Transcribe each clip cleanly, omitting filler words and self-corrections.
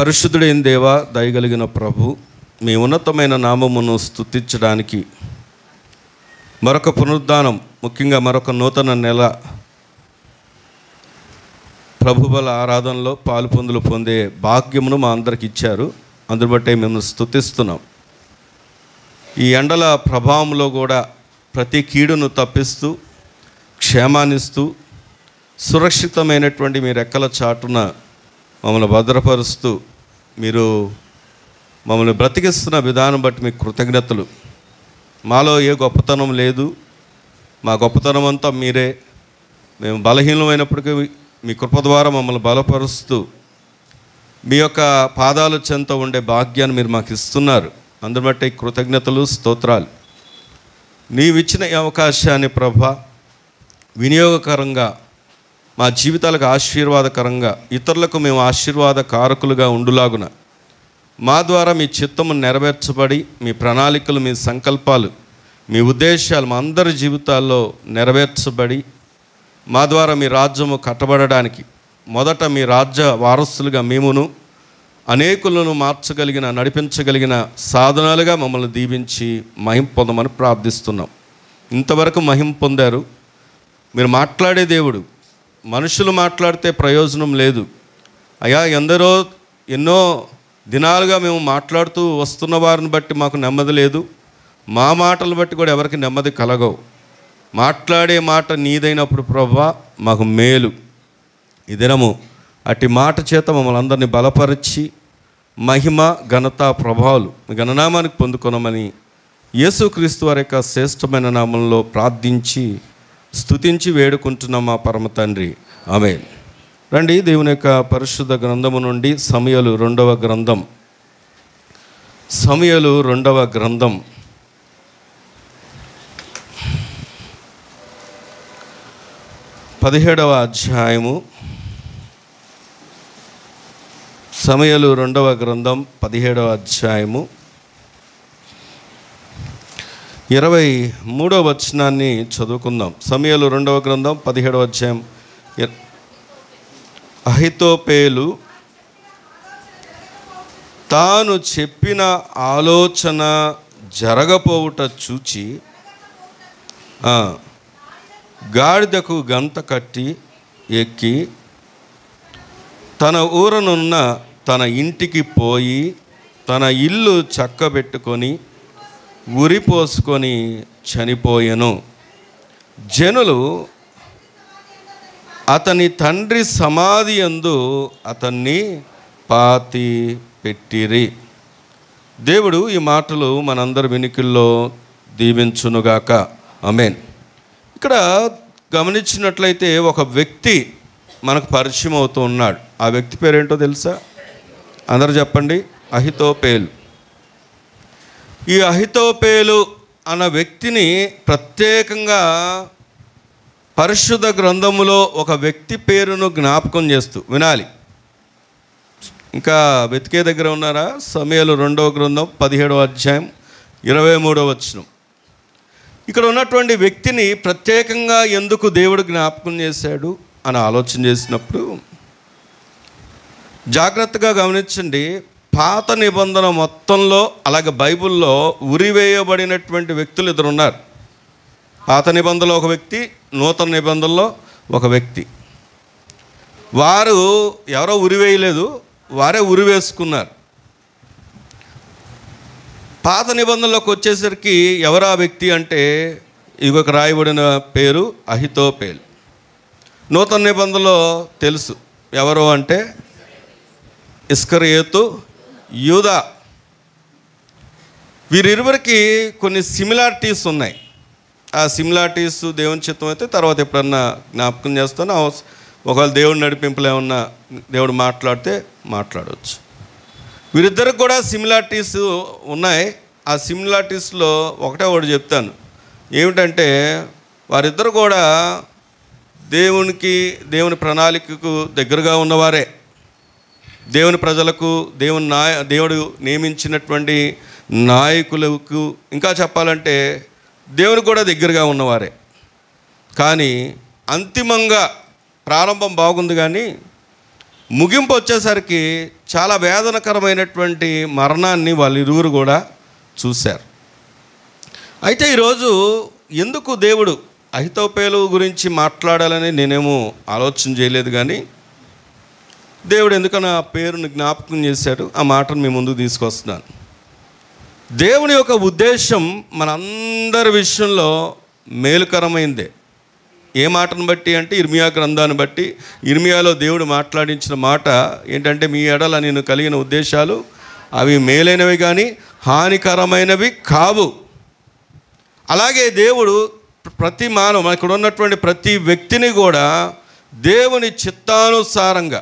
పరిశుద్ధుడైన దేవ, దయగలిగిన ప్రభు, మీ ఉన్నతమైన నామమును స్తుతించడానికి మరొక పునరుద్ధానం, ముఖ్యంగా మరొక నూతన నెల ప్రభుబల ఆరాధనలో పాలుపొందులు పొందే భాగ్యమును మా అందరికి ఇచ్చారు. అందుని బట్టే మేము స్తుతిస్తున్నాం. ఈ ఎండల ప్రభావంలో కూడా ప్రతి కీడును తప్పిస్తూ క్షేమాన్నిస్తూ సురక్షితమైనటువంటి మీ రెక్కల చాటున మమ్మల్ని భద్రపరుస్తూ మీరు మమ్మల్ని బ్రతికిస్తున్న విధానం బట్టి మీకు కృతజ్ఞతలు. మాలో ఏ గొప్పతనం లేదు, మా గొప్పతనం అంతా మీరే. మేము బలహీనమైనప్పటికీ మీ కృప ద్వారా మమ్మల్ని బలపరుస్తూ మీ యొక్క పాదాల చెంత ఉండే భాగ్యాన్ని మీరు మాకు ఇస్తున్నారు. అందుని బట్టి కృతజ్ఞతలు, స్తోత్రాలు. నీవిచ్చిన ఈ అవకాశాన్ని ప్రభా వినియోగకరంగా, మా జీవితాలకు ఆశీర్వాదకరంగా, ఇతరులకు మేము ఆశీర్వాదకారకులుగా ఉండులాగున మా ద్వారా మీ చిత్తము నెరవేర్చబడి, మీ ప్రణాళికలు, మీ సంకల్పాలు, మీ ఉద్దేశాలు మా అందరి జీవితాల్లో నెరవేర్చబడి, మా ద్వారా మీ రాజ్యము కట్టబడడానికి మొదట మీ రాజ్య వారసులుగా మేమును అనేకులను మార్చగలిగిన, నడిపించగలిగిన సాధనాలుగా మమ్మల్ని దీవించి మహిమ పొందమని ప్రార్థిస్తున్నాం. ఇంతవరకు మహిమ పొందారు. మీరు మాట్లాడే దేవుడు. మనుషులు మాట్లాడితే ప్రయోజనం లేదు అయ్యా. ఎన్నో దినాలుగా మేము మాట్లాడుతూ వస్తున్న వారిని బట్టి మాకు నెమ్మది లేదు. మా మాటలు బట్టి కూడా ఎవరికి నెమ్మది కలగవు. మాట్లాడే మాట నీదైనప్పుడు ప్రభువా మాకు మేలు. ఈ దినము అట్టి మాట చేత మమ్మల్ని అందరినీ బలపరిచి మహిమ, ఘనత, ప్రభావాలు మీ గణనామానికి పొందుకొనమని యేసుక్రీస్తు వారి యొక్క శ్రేష్టమైన నామంలో ప్రార్థించి స్తుతించి వేడుకుంటున్నాం మా పరమ తండ్రి. ఆమేన్. రండి, దేవుని యొక్క పరిశుద్ధ గ్రంథము నుండి సమూయేలు 2వ గ్రంథం, సమూయేలు 2వ గ్రంథం 17వ అధ్యాయము. సమూయేలు 2వ గ్రంథం 17వ అధ్యాయము 23వ వచనాన్ని చదువుకుందాం. సమూయేలు 2వ గ్రంథం 17వ అధ్యాయం. అహితోపేలు తాను చెప్పిన ఆలోచన జరగపోవుట చూచి గాడిదకు గంత కట్టి ఎక్కి తన ఊరనున్న తన ఇంటికి పోయి తన ఇల్లు చక్కబెట్టుకొని ఉరిపోసుకొని చనిపోయెను. జనులు అతని తండ్రి సమాధి యందు అతన్ని పాతి పెట్టిరి. దేవుడు ఈ మాటలు మనందరి వినికిల్లో దీవించునుగాక. ఆమేన్. ఇక్కడ గమనించినట్లయితే ఒక వ్యక్తి మనకు పరిచయం అవుతూ ఉన్నాడు. ఆ వ్యక్తి పేరేంటో తెలుసా? అందరూ చెప్పండి. అహితోపేలు. ఈ అహితోపేలు అన్న వ్యక్తిని ప్రత్యేకంగా పరిశుద్ధ గ్రంథములో ఒక వ్యక్తి పేరును జ్ఞాపకం చేస్తూ వినాలి. ఇంకా వెతికే దగ్గర ఉన్నారా? సమూయేలు 2వ గ్రంథం 17వ అధ్యాయం 23వ వచనం. ఇక్కడ ఉన్నటువంటి వ్యక్తిని ప్రత్యేకంగా ఎందుకు దేవుడు జ్ఞాపకం చేశాడు అని ఆలోచన చేసినప్పుడు జాగ్రత్తగా గమనించండి. పాత నిబంధన మొత్తంలో, అలాగే బైబిల్లో ఉరివేయబడినటువంటి వ్యక్తులు 2 ఉన్నారు. పాత నిబంధనలో ఒక వ్యక్తి, నూతన నిబంధనలో ఒక వ్యక్తి. వారు ఎవరో ఉరివేయలేదు, వారే ఉరివేసుకున్నారు. పాత నిబంధనలోకి వచ్చేసరికి ఎవరు ఆ వ్యక్తి అంటే ఇగొక రాయబడిన పేరు అహితోపేలు. నూతన నిబంధనలో తెలుసు ఎవరు అంటే ఇస్కరియోతు, యూదా. వీరిరువురికి కొన్ని సిమిలారిటీస్ ఉన్నాయి. ఆ సిమిలారిటీస్ దేవుని చిత్తం అయితే తర్వాత ఎప్పుడన్నా జ్ఞాపకం చేస్తాను. ఒకవేళ దేవుడి నడిపింపులు ఏమన్నా దేవుడు మాట్లాడితే మాట్లాడవచ్చు. వీరిద్దరికి కూడా సిమిలారిటీస్ ఉన్నాయి. ఆ సిమిలారిటీస్లో ఒకటి చెప్తాను. ఏమిటంటే వారిద్దరు కూడా దేవుని ప్రణాళికకు దగ్గరగా ఉన్నవారే. దేవుని ప్రజలకు, దేవుడు నియమించినటువంటి నాయకులకు, ఇంకా చెప్పాలంటే దేవునికి కూడా దగ్గరగా ఉన్నవారే. కానీ అంతిమంగా ప్రారంభం బాగుంది, కానీ ముగింపు వచ్చేసరికి చాలా వేదనకరమైనటువంటి మరణాన్ని వాళ్ళు ఇరువురు కూడా చూశారు. అయితే ఈరోజు ఎందుకు దేవుడు అహితోపేలు గురించి మాట్లాడాలని నేనేమో ఆలోచన చేయలేదు, కానీ దేవుడు ఎందుకని ఆ పేరుని జ్ఞాపకం చేశాడు, ఆ మాటను మీ ముందుకు తీసుకొస్తున్నాను. దేవుని యొక్క ఉద్దేశం మనందరి విషయంలో మేలుకరమైందే. ఏ మాటను బట్టి అంటే ఇర్మియా గ్రంథాన్ని బట్టి, ఇర్మియాలో దేవుడు మాట్లాడించిన మాట ఏంటంటే, మీ ఎడల నేను కలిగిన ఉద్దేశాలు అవి మేలైనవి కానీ హానికరమైనవి కావు. అలాగే దేవుడు ప్రతి మానవ ఇక్కడ ఉన్నటువంటి ప్రతి వ్యక్తిని కూడా దేవుని చిత్తానుసారంగా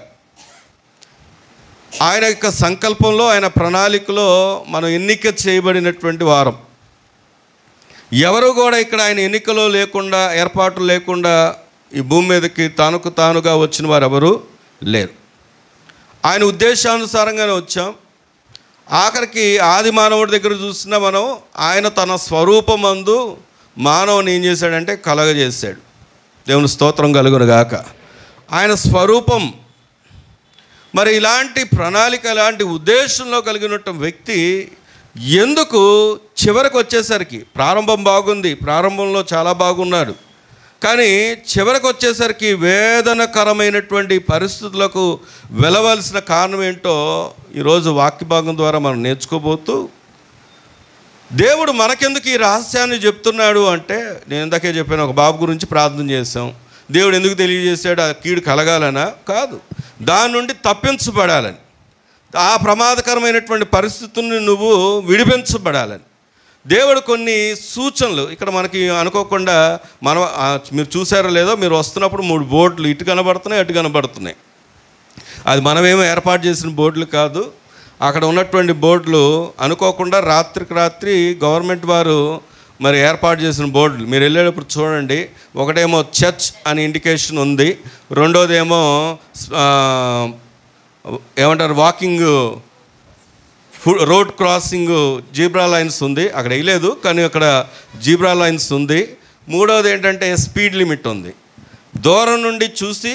ఆయన యొక్క సంకల్పంలో, ఆయన ప్రణాళికలో మనం ఎన్నిక చేయబడినటువంటి వారం. ఎవరు కూడా ఇక్కడ ఆయన ఎన్నికలో లేకుండా, ఏర్పాటు లేకుండా ఈ భూమి మీదకి తానుకు తానుగా వచ్చిన వారు ఎవరు లేరు. ఆయన ఉద్దేశానుసారంగానే వచ్చాం. ఆఖరికి ఆది మానవుడి దగ్గర చూసినా మనం, ఆయన తన స్వరూపమందు మానవుని ఏం చేశాడంటే కలగజేశాడు. దేవుని స్తోత్రం కలుగును గాక. ఆయన స్వరూపం. మరి ఇలాంటి ప్రణాళిక, ఇలాంటి ఉద్దేశంలో కలిగినట్టు వ్యక్తి ఎందుకు చివరికి వచ్చేసరికి, ప్రారంభం బాగుంది, ప్రారంభంలో చాలా బాగున్నాడు, కానీ చివరికి వచ్చేసరికి వేదనకరమైనటువంటి పరిస్థితులకు వెళ్ళవలసిన కారణం ఏంటో ఈరోజు వాక్య భాగం ద్వారా మనం నేర్చుకోబోతూ, దేవుడు మనకెందుకు ఈ రహస్యాన్ని చెప్తున్నాడు అంటే, నేను ఇందాకే చెప్పాను, ఒక బాబు గురించి ప్రార్థన చేశాం. దేవుడు ఎందుకు తెలియజేశాడు? ఆ కీడు కలగాలనా? కాదు, దాని నుండి తప్పించబడాలని, ఆ ప్రమాదకరమైనటువంటి పరిస్థితుల్ని నువ్వు విడిపించబడాలని దేవుడు కొన్ని సూచనలు ఇక్కడ మనకి అనుకోకుండా మనం, మీరు చూసారో లేదో, మీరు వస్తున్నప్పుడు 3 బోర్డులు ఇటు కనబడుతున్నాయి, అటు కనబడుతున్నాయి. అది మనమేమో ఏర్పాటు చేసిన బోర్డులు కాదు. అక్కడ ఉన్నటువంటి బోర్డులు అనుకోకుండా రాత్రికి రాత్రి గవర్నమెంట్ వారు మరి ఏర్పాటు చేసిన బోర్డులు. మీరు వెళ్ళేటప్పుడు చూడండి, ఒకటేమో చర్చ్ అని ఇండికేషన్ ఉంది, రెండోదేమో ఏమంటారు walking road crossing zebra lines ఉంది, అక్కడ వేయలేదు కానీ అక్కడ జీబ్రా లైన్స్ ఉంది. మూడోది ఏంటంటే స్పీడ్ లిమిట్ ఉంది. దూరం నుండి చూసి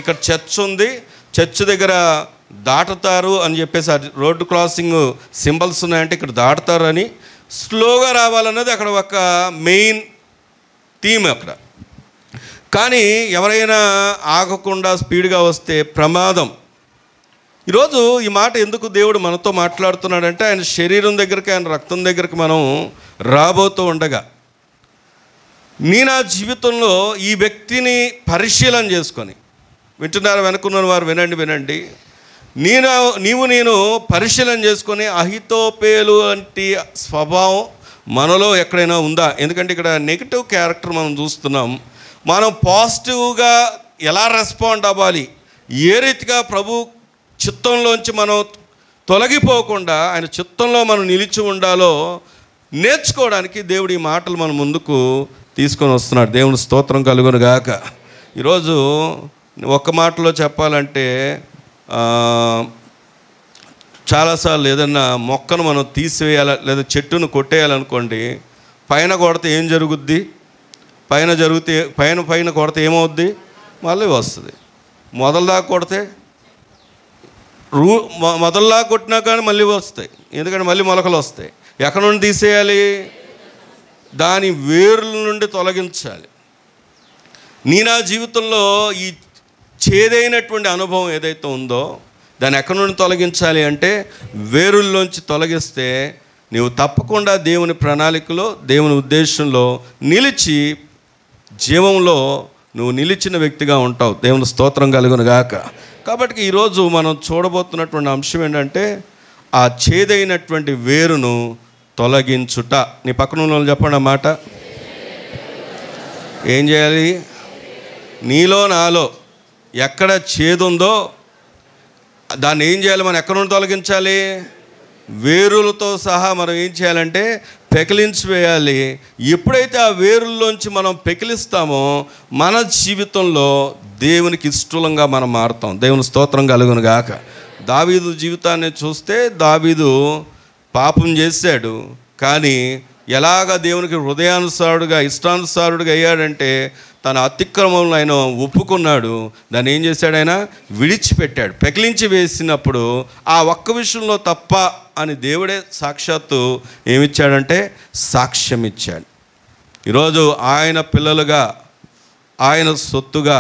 ఇక్కడ చర్చ్ ఉంది, చర్చ్ దగ్గర దాటుతారు అని చెప్పేసి రోడ్డు క్రాసింగ్ సింబల్స్ ఉన్నాయంటే ఇక్కడ దాటుతారు అని, స్లోగా రావాలన్నది అక్కడ ఒక మెయిన్ థీమ్ అక్కడ. కానీ ఎవరైనా ఆగకుండా స్పీడ్గా వస్తే ప్రమాదం. ఈరోజు ఈ మాట ఎందుకు దేవుడు మనతో మాట్లాడుతున్నాడంటే, ఆయన శరీరం దగ్గరికి, ఆయన రక్తం దగ్గరికి మనం రాబోతూ ఉండగా, నా జీవితంలో ఈ వ్యక్తిని పరిశీలన చేసుకొని, వింటున్నారు వెనుకున్న వారు వినండి, నేను పరిశీలన చేసుకొని అహితోపేలు వంటి స్వభావం మనలో ఎక్కడైనా ఉందా? ఎందుకంటే ఇక్కడ నెగిటివ్ క్యారెక్టర్ మనం చూస్తున్నాం. మనం పాజిటివ్గా ఎలా రెస్పాండ్ అవ్వాలి, ఏ రీతిగా ప్రభు చిత్తంలోంచి మనం తొలగిపోకుండా ఆయన చిత్తంలో మనం నిలిచి ఉండాలో నేర్చుకోవడానికి దేవుడు ఈ మాటలు మన ముందుకు తీసుకొని వస్తున్నాడు. దేవుని స్తోత్రం కలుగును గాక. ఈరోజు ఒక్క మాటలో చెప్పాలంటే, చాలాసార్లు ఏదన్నా మొక్కను మనం తీసివేయాల లేదా చెట్టును కొట్టేయాలనుకోండి, పైన కొడితే ఏం జరుగుద్ది? పైన కొడితే ఏమవుద్ది? మళ్ళీ వస్తుంది. మొదలుదాకా కొడితే మొదలుదాకా కొట్టినా కానీ మళ్ళీ వస్తాయి, ఎందుకంటే మళ్ళీ మొలకలు వస్తాయి. ఎక్కడి నుండి తీసేయాలి? దాని వేర్ల నుండి తొలగించాలి. నా జీవితంలో ఈ చేదైనటువంటి అనుభవం ఏదైతే ఉందో దాన్ని ఎక్కడి నుండి తొలగించాలి అంటే, వేరుల్లోంచి తొలగిస్తే నీవు తప్పకుండా దేవుని ప్రణాళికలో, దేవుని ఉద్దేశంలో నిలిచి జీవంలో నువ్వు నిలిచిన వ్యక్తిగా ఉంటావు. దేవుని స్తోత్రం కలుగును గాక. కాబట్టి ఈరోజు మనం చూడబోతున్నటువంటి అంశం ఏంటంటే, ఆ చేదైనటువంటి వేరును తొలగించుట. నీ పక్కన ఉన్న వాళ్ళు చెప్పండి ఆ మాట. ఏం చేయాలి? నీలో నాలో ఎక్కడ చేదుందో దాన్ని ఏం చేయాలి? మనం ఎక్కడ నుండి తొలగించాలి? వేరులతో సహా మనం ఏం చేయాలంటే పెకిలించి వేయాలి. ఎప్పుడైతే ఆ వేరుల్లోంచి మనం పెకిలిస్తామో మన జీవితంలో దేవునికి ఇష్టంగా మనం మారుతాం. దేవుని స్తోత్రం కలుగును గాక. దావీదు జీవితాన్ని చూస్తే, దావీదు పాపం చేశాడు, కానీ ఎలాగ దేవునికి హృదయానుసారుడుగా, ఇష్టానుసారుడుగా అయ్యాడంటే, తన అతిక్రమంలో ఆయన ఒప్పుకున్నాడు. దాన్ని ఏం చేశాడు? ఆయన విడిచిపెట్టాడు. పెకిలించి వేసినప్పుడు ఆ ఒక్క విషయంలో తప్ప అని దేవుడే సాక్షాత్తు ఏమిచ్చాడంటే సాక్ష్యం ఇచ్చాడు. ఈరోజు ఆయన పిల్లలుగా, ఆయన సొత్తుగా,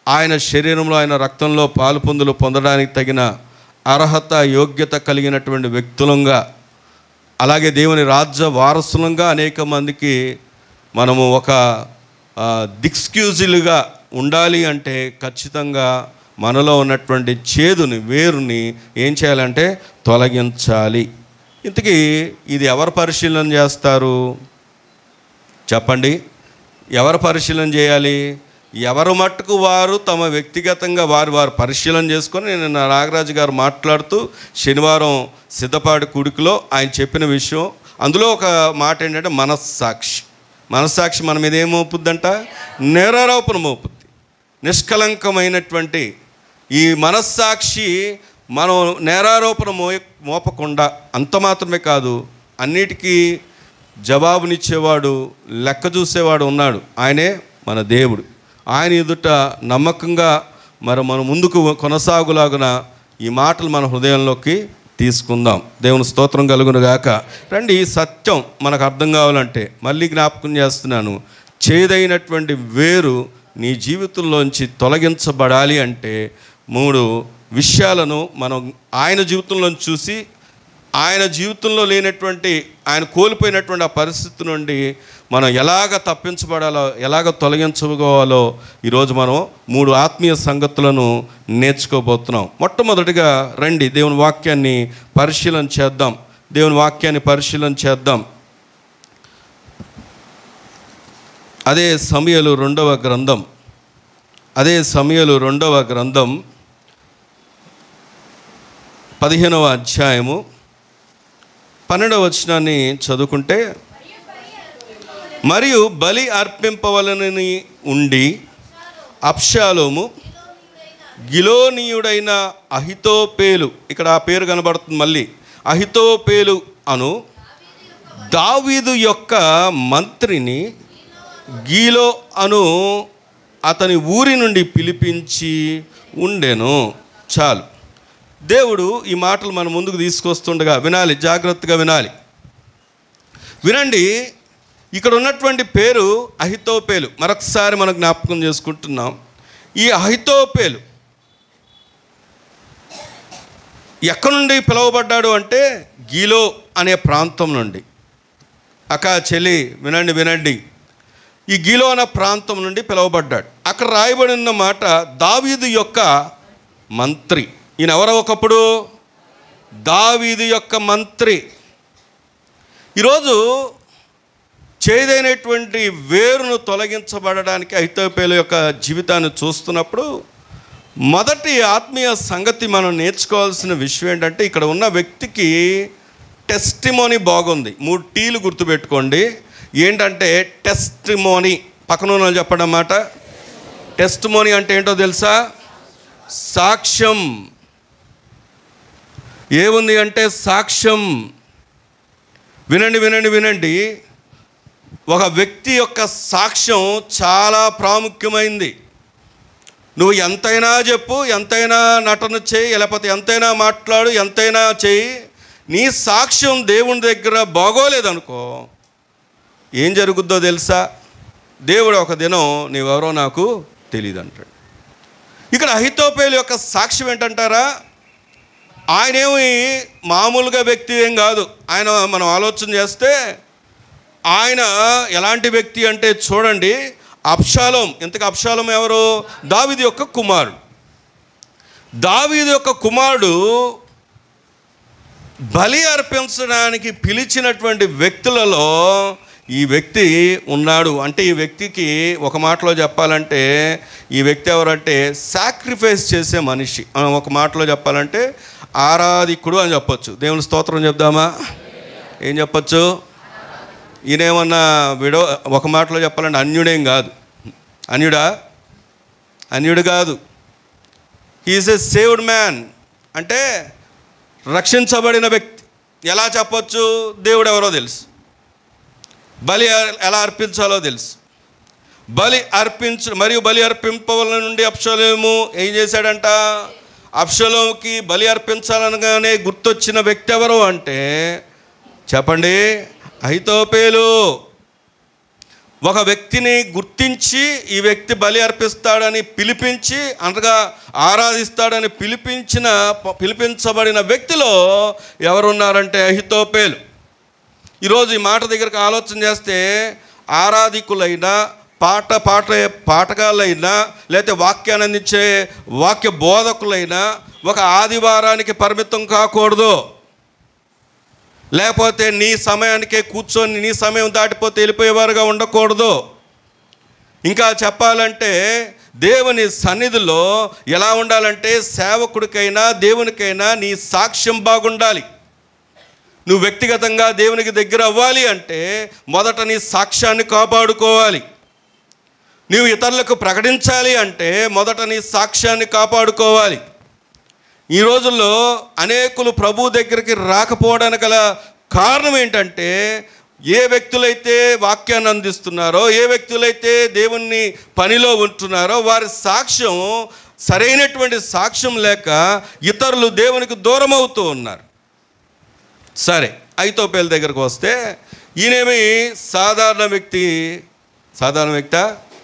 ఆయన శరీరంలో, ఆయన రక్తంలో పాలు పొందడానికి తగిన అర్హత, యోగ్యత కలిగినటువంటి వ్యక్తులంగా, అలాగే దేవుని రాజ్య వారసులంగా అనేక మందికి మనము ఒక దిక్స్క్యూజులుగా ఉండాలి అంటే ఖచ్చితంగా మనలో ఉన్నటువంటి చేదుని, వేరుని ఏం చేయాలంటే తొలగించాలి. ఇంతకీ ఇది ఎవరు పరిశీలన చేస్తారు చెప్పండి? ఎవరు పరిశీలన చేయాలి? ఎవరు మట్టుకు వారు తమ వ్యక్తిగతంగా వారు పరిశీలన చేసుకొని, నేను నాగరాజు గారు మాట్లాడుతూ శనివారం సిద్ధపాటి కూడికలో ఆయన చెప్పిన విషయం, అందులో ఒక మాట ఏంటంటే మనస్సాక్షి మన మీద ఏం మోపుద్దంట? నేరారోపణ మోపుద్ది. నిష్కలంకమైనటువంటి ఈ మనస్సాక్షి మనం నేరారోపణ మోపకుండా, అంత మాత్రమే కాదు, అన్నిటికీ జవాబునిచ్చేవాడు, లెక్క చూసేవాడు ఉన్నాడు. ఆయనే మన దేవుడు. ఆయన ఎదుట నమ్మకంగా మనం ముందుకు కొనసాగులాగున ఈ మాటలు మన హృదయంలోకి తీసుకుందాం. దేవుని స్తోత్రం కలుగును గాక. రండి, ఈ సత్యం మనకు అర్థం కావాలంటే మళ్ళీ జ్ఞాపకం చేస్తున్నాను. చేదైనటువంటి వేరు నీ జీవితంలోంచి తొలగించబడాలి అంటే 3 విషయాలను మనం ఆయన జీవితంలోంచి చూసి, ఆయన జీవితంలో లేనటువంటి, ఆయన కోల్పోయినటువంటి ఆ పరిస్థితి నుండి మనం ఎలాగ తప్పించబడాలో, ఎలాగ తొలగించుకోవాలో ఈరోజు మనం 3 ఆత్మీయ సంగతులను నేర్చుకోబోతున్నాం. మొట్టమొదటిగా రండి దేవుని వాక్యాన్ని పరిశీలన చేద్దాం. అదే సమూయేలు 2వ గ్రంథం 15వ అధ్యాయము 12వ వచనాన్ని చదువుకుంటే, మరియు బలి అర్పింపవలనని ఉండి అబ్షాలోము గిలోనీయుడైన అహితోపేలు, ఇక్కడ ఆ పేరు కనబడుతుంది మళ్ళీ, అహితోపేలు అను దావీదు యొక్క మంత్రిని గీలో అను అతని ఊరి నుండి పిలిపించి ఉండెను. చాలు. దేవుడు ఈ మాటలు మన ముందుకు తీసుకొస్తుండగా వినాలి, జాగ్రత్తగా వినండి. ఇక్కడ ఉన్నటువంటి పేరు అహితోపేలు. మరొకసారి మనం జ్ఞాపకం చేసుకుంటున్నాం. ఈ అహితోపేలు ఎక్కడి నుండి పిలువబడ్డాడు అంటే గీలో అనే ప్రాంతం నుండి. చెల్లి వినండి, ఈ గీలో అనే ప్రాంతం నుండి పిలువబడ్డాడు. అక్కడ రాయబడిన మాట దావీదు యొక్క మంత్రి. ఈయన ఎవరో ఒకప్పుడు దావీదు యొక్క మంత్రి. ఈరోజు చేదైనటువంటి వేరును తొలగించబడడానికి అహితోపేలు యొక్క జీవితాన్ని చూస్తున్నప్పుడు మొదటి ఆత్మీయ సంగతి మనం నేర్చుకోవాల్సిన విషయం ఏంటంటే, ఇక్కడ ఉన్న వ్యక్తికి టెస్టిమోనీ బాగుంది. 3 టీలు గుర్తుపెట్టుకోండి. ఏంటంటే టెస్టిమోనీ, పక్కన చెప్పడం మాట. టెస్టిమోనీ అంటే ఏంటో తెలుసా? సాక్ష్యం. ఏముంది అంటే సాక్ష్యం. వినండి. ఒక వ్యక్తి యొక్క సాక్ష్యం చాలా ప్రాముఖ్యమైంది. నువ్వు ఎంతైనా చెప్పు, ఎంతైనా నటన చేయి, లేకపోతే ఎంతైనా మాట్లాడు, ఎంతైనా చేయి, నీ సాక్ష్యం దేవుని దగ్గర బాగోలేదనుకో, ఏం జరుగుద్దో తెలుసా? దేవుడు ఒక దినం నీవెవరో నాకు తెలియదు అంటాడు. ఇక్కడ అహితోపేలు యొక్క సాక్ష్యం ఏంటంటారా? ఆయనేమి మామూలుగా వ్యక్తి ఏం కాదు. ఆయన మనం ఆలోచన చేస్తే ఆయన ఎలాంటి వ్యక్తి అంటే చూడండి, అబ్షాలోం. ఇంతకు అబ్షాలోం ఎవరు? దావీదు యొక్క కుమారుడు. దావీదు యొక్క కుమారుడు బలి అర్పించడానికి పిలిచినటువంటి వ్యక్తులలో ఈ వ్యక్తి ఉన్నాడు. అంటే ఈ వ్యక్తికి ఒక మాటలో చెప్పాలంటే ఈ వ్యక్తి ఎవరంటే సాక్రిఫైస్ చేసే మనిషి. ఒక మాటలో చెప్పాలంటే ఆరాధికుడు అని చెప్పొచ్చు. దేవుని స్తోత్రం చెప్దామా? ఏం చెప్పచ్చు? ఈయనేమన్నా ఒక మాటలో చెప్పాలంటే అన్యుడేం కాదు. అన్యుడు కాదు. హీఈస్ ఎ సేవ్డ్ మ్యాన్. అంటే రక్షించబడిన వ్యక్తి. ఎలా చెప్పొచ్చు? దేవుడు ఎవరో తెలుసు, బలి ఎలా అర్పించాలో తెలుసు. బలి అర్పింపవలన నుండి అబ్షలోము ఏం చేశాడంట? అబ్షలోముకి బలి అర్పించాలనగానే గుర్తొచ్చిన వ్యక్తి ఎవరు అంటే చెప్పండి, అహీతోపెలు. ఒక వ్యక్తిని గుర్తించి ఈ వ్యక్తి బలి అర్పిస్తాడని పిలిపించి, అనగా ఆరాధిస్తాడని పిలిపించబడిన వ్యక్తిలో ఎవరున్నారంటే అహీతోపెలు. ఈరోజు ఈ మాట దగ్గరకు ఆలోచన చేస్తే ఆరాధికులైనా పాటగాళ్ళైనా లేకపోతే వాక్యాన్ని అందించే వాక్య బోధకులైనా ఒక ఆదివారానికి పరిమితం కాకూడదు. లేకపోతే నీ సమయానికే కూర్చొని నీ సమయం దాటిపోతే వెళ్ళిపోయేవారుగా ఉండకూడదు. ఇంకా చెప్పాలంటే దేవుని సన్నిధిలో ఎలా ఉండాలంటే సేవకుడికైనా దేవునికైనా నీ సాక్ష్యం బాగుండాలి. నువ్వు వ్యక్తిగతంగా దేవునికి దగ్గర అవ్వాలి అంటే మొదట నీ సాక్ష్యాన్ని కాపాడుకోవాలి. నువ్వు ఇతరులకు ప్రకటించాలి అంటే మొదట నీ సాక్ష్యాన్ని కాపాడుకోవాలి. ఈ రోజుల్లో అనేకులు ప్రభు దగ్గరికి రాకపోవడానికి గల కారణం ఏంటంటే ఏ వ్యక్తులైతే వాక్యాన్ని అందిస్తున్నారో, ఏ వ్యక్తులైతే దేవుని పనిలో ఉంటున్నారో వారి సాక్ష్యం సరైనటువంటి సాక్ష్యం లేక ఇతరులు దేవునికి దూరం అవుతూ ఉన్నారు. సరే, అహీతోపెలు దగ్గరకు వస్తే ఈయనేమి సాధారణ వ్యక్తి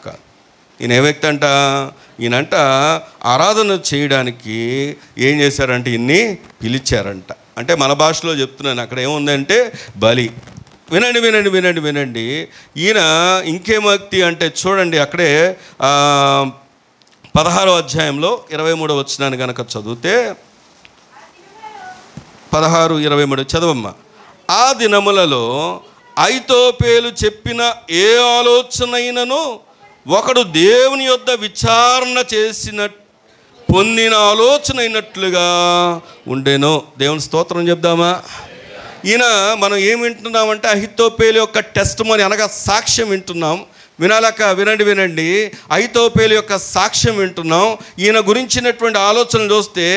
కాదు. ఈయన ఏ వ్యక్తి అంట? ఈయనంట ఆరాధన చేయడానికి ఏం చేశారంటే ఇన్ని పిలిచారంట. అంటే మన భాషలో చెప్తున్నాను, అక్కడ ఏముందంటే బలి. వినండి. ఈయన ఇంకేం వ్యక్తి అంటే చూడండి, అక్కడే 16వ అధ్యాయంలో 23వ వచనాన్ని కనుక చదివితే 16:23 చదవమ్మా. ఆ దినములలో అహీతోపెలు చెప్పిన ఏ ఆలోచనైనను ఒకడు దేవుని యొద్ద విచారణ పొందిన ఆలోచన అయినట్లుగా ఉండేను. దేవుని స్తోత్రం చెప్దామా? ఈయన మనం ఏం వింటున్నామంటే అహీతోపెలు యొక్క టెస్టిమనీ అనగా సాక్ష్యం వింటున్నాం. వినండి. అహీతోపెలు యొక్క సాక్ష్యం వింటున్నాం. ఈయన గురించినటువంటి ఆలోచనలు చూస్తే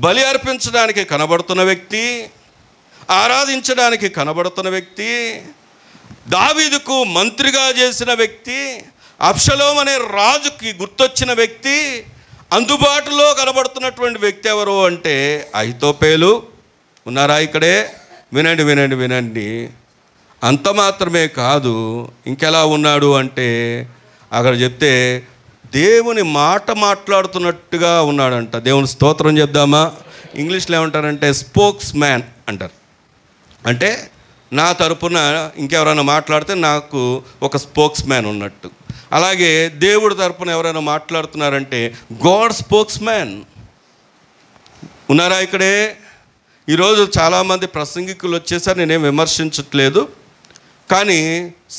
బలి అర్పించడానికి కనబడుతున్న వ్యక్తి, ఆరాధించడానికి కనబడుతున్న వ్యక్తి, దావీదుకు మంత్రిగా చేసిన వ్యక్తి, అబ్షలోము అనే రాజుకి గుర్తొచ్చిన వ్యక్తి, అందుబాటులో కనబడుతున్నటువంటి వ్యక్తి ఎవరు అంటే అహీతోపెలు. ఉన్నారా ఇక్కడే? వినండి. అంత మాత్రమే కాదు, ఇంకెలా ఉన్నాడు అంటే అక్కడ చెప్తే దేవుని మాట మాట్లాడుతున్నట్టుగా ఉన్నాడంట. దేవుని స్తోత్రం చెప్దామా? ఇంగ్లీష్లో ఏమంటారంటే స్పోక్స్ మ్యాన్ అంటారు. అంటే నా తరపున ఇంకెవరైనా మాట్లాడితే నాకు ఒక స్పోక్స్ మ్యాన్ ఉన్నట్టు. అలాగే దేవుడి తరపున ఎవరైనా మాట్లాడుతున్నారంటే గాడ్ స్పోక్స్ మ్యాన్. ఉన్నారా ఇక్కడే? ఈరోజు చాలామంది ప్రసంగికులు వచ్చేసారు, నేనేం విమర్శించట్లేదు, కానీ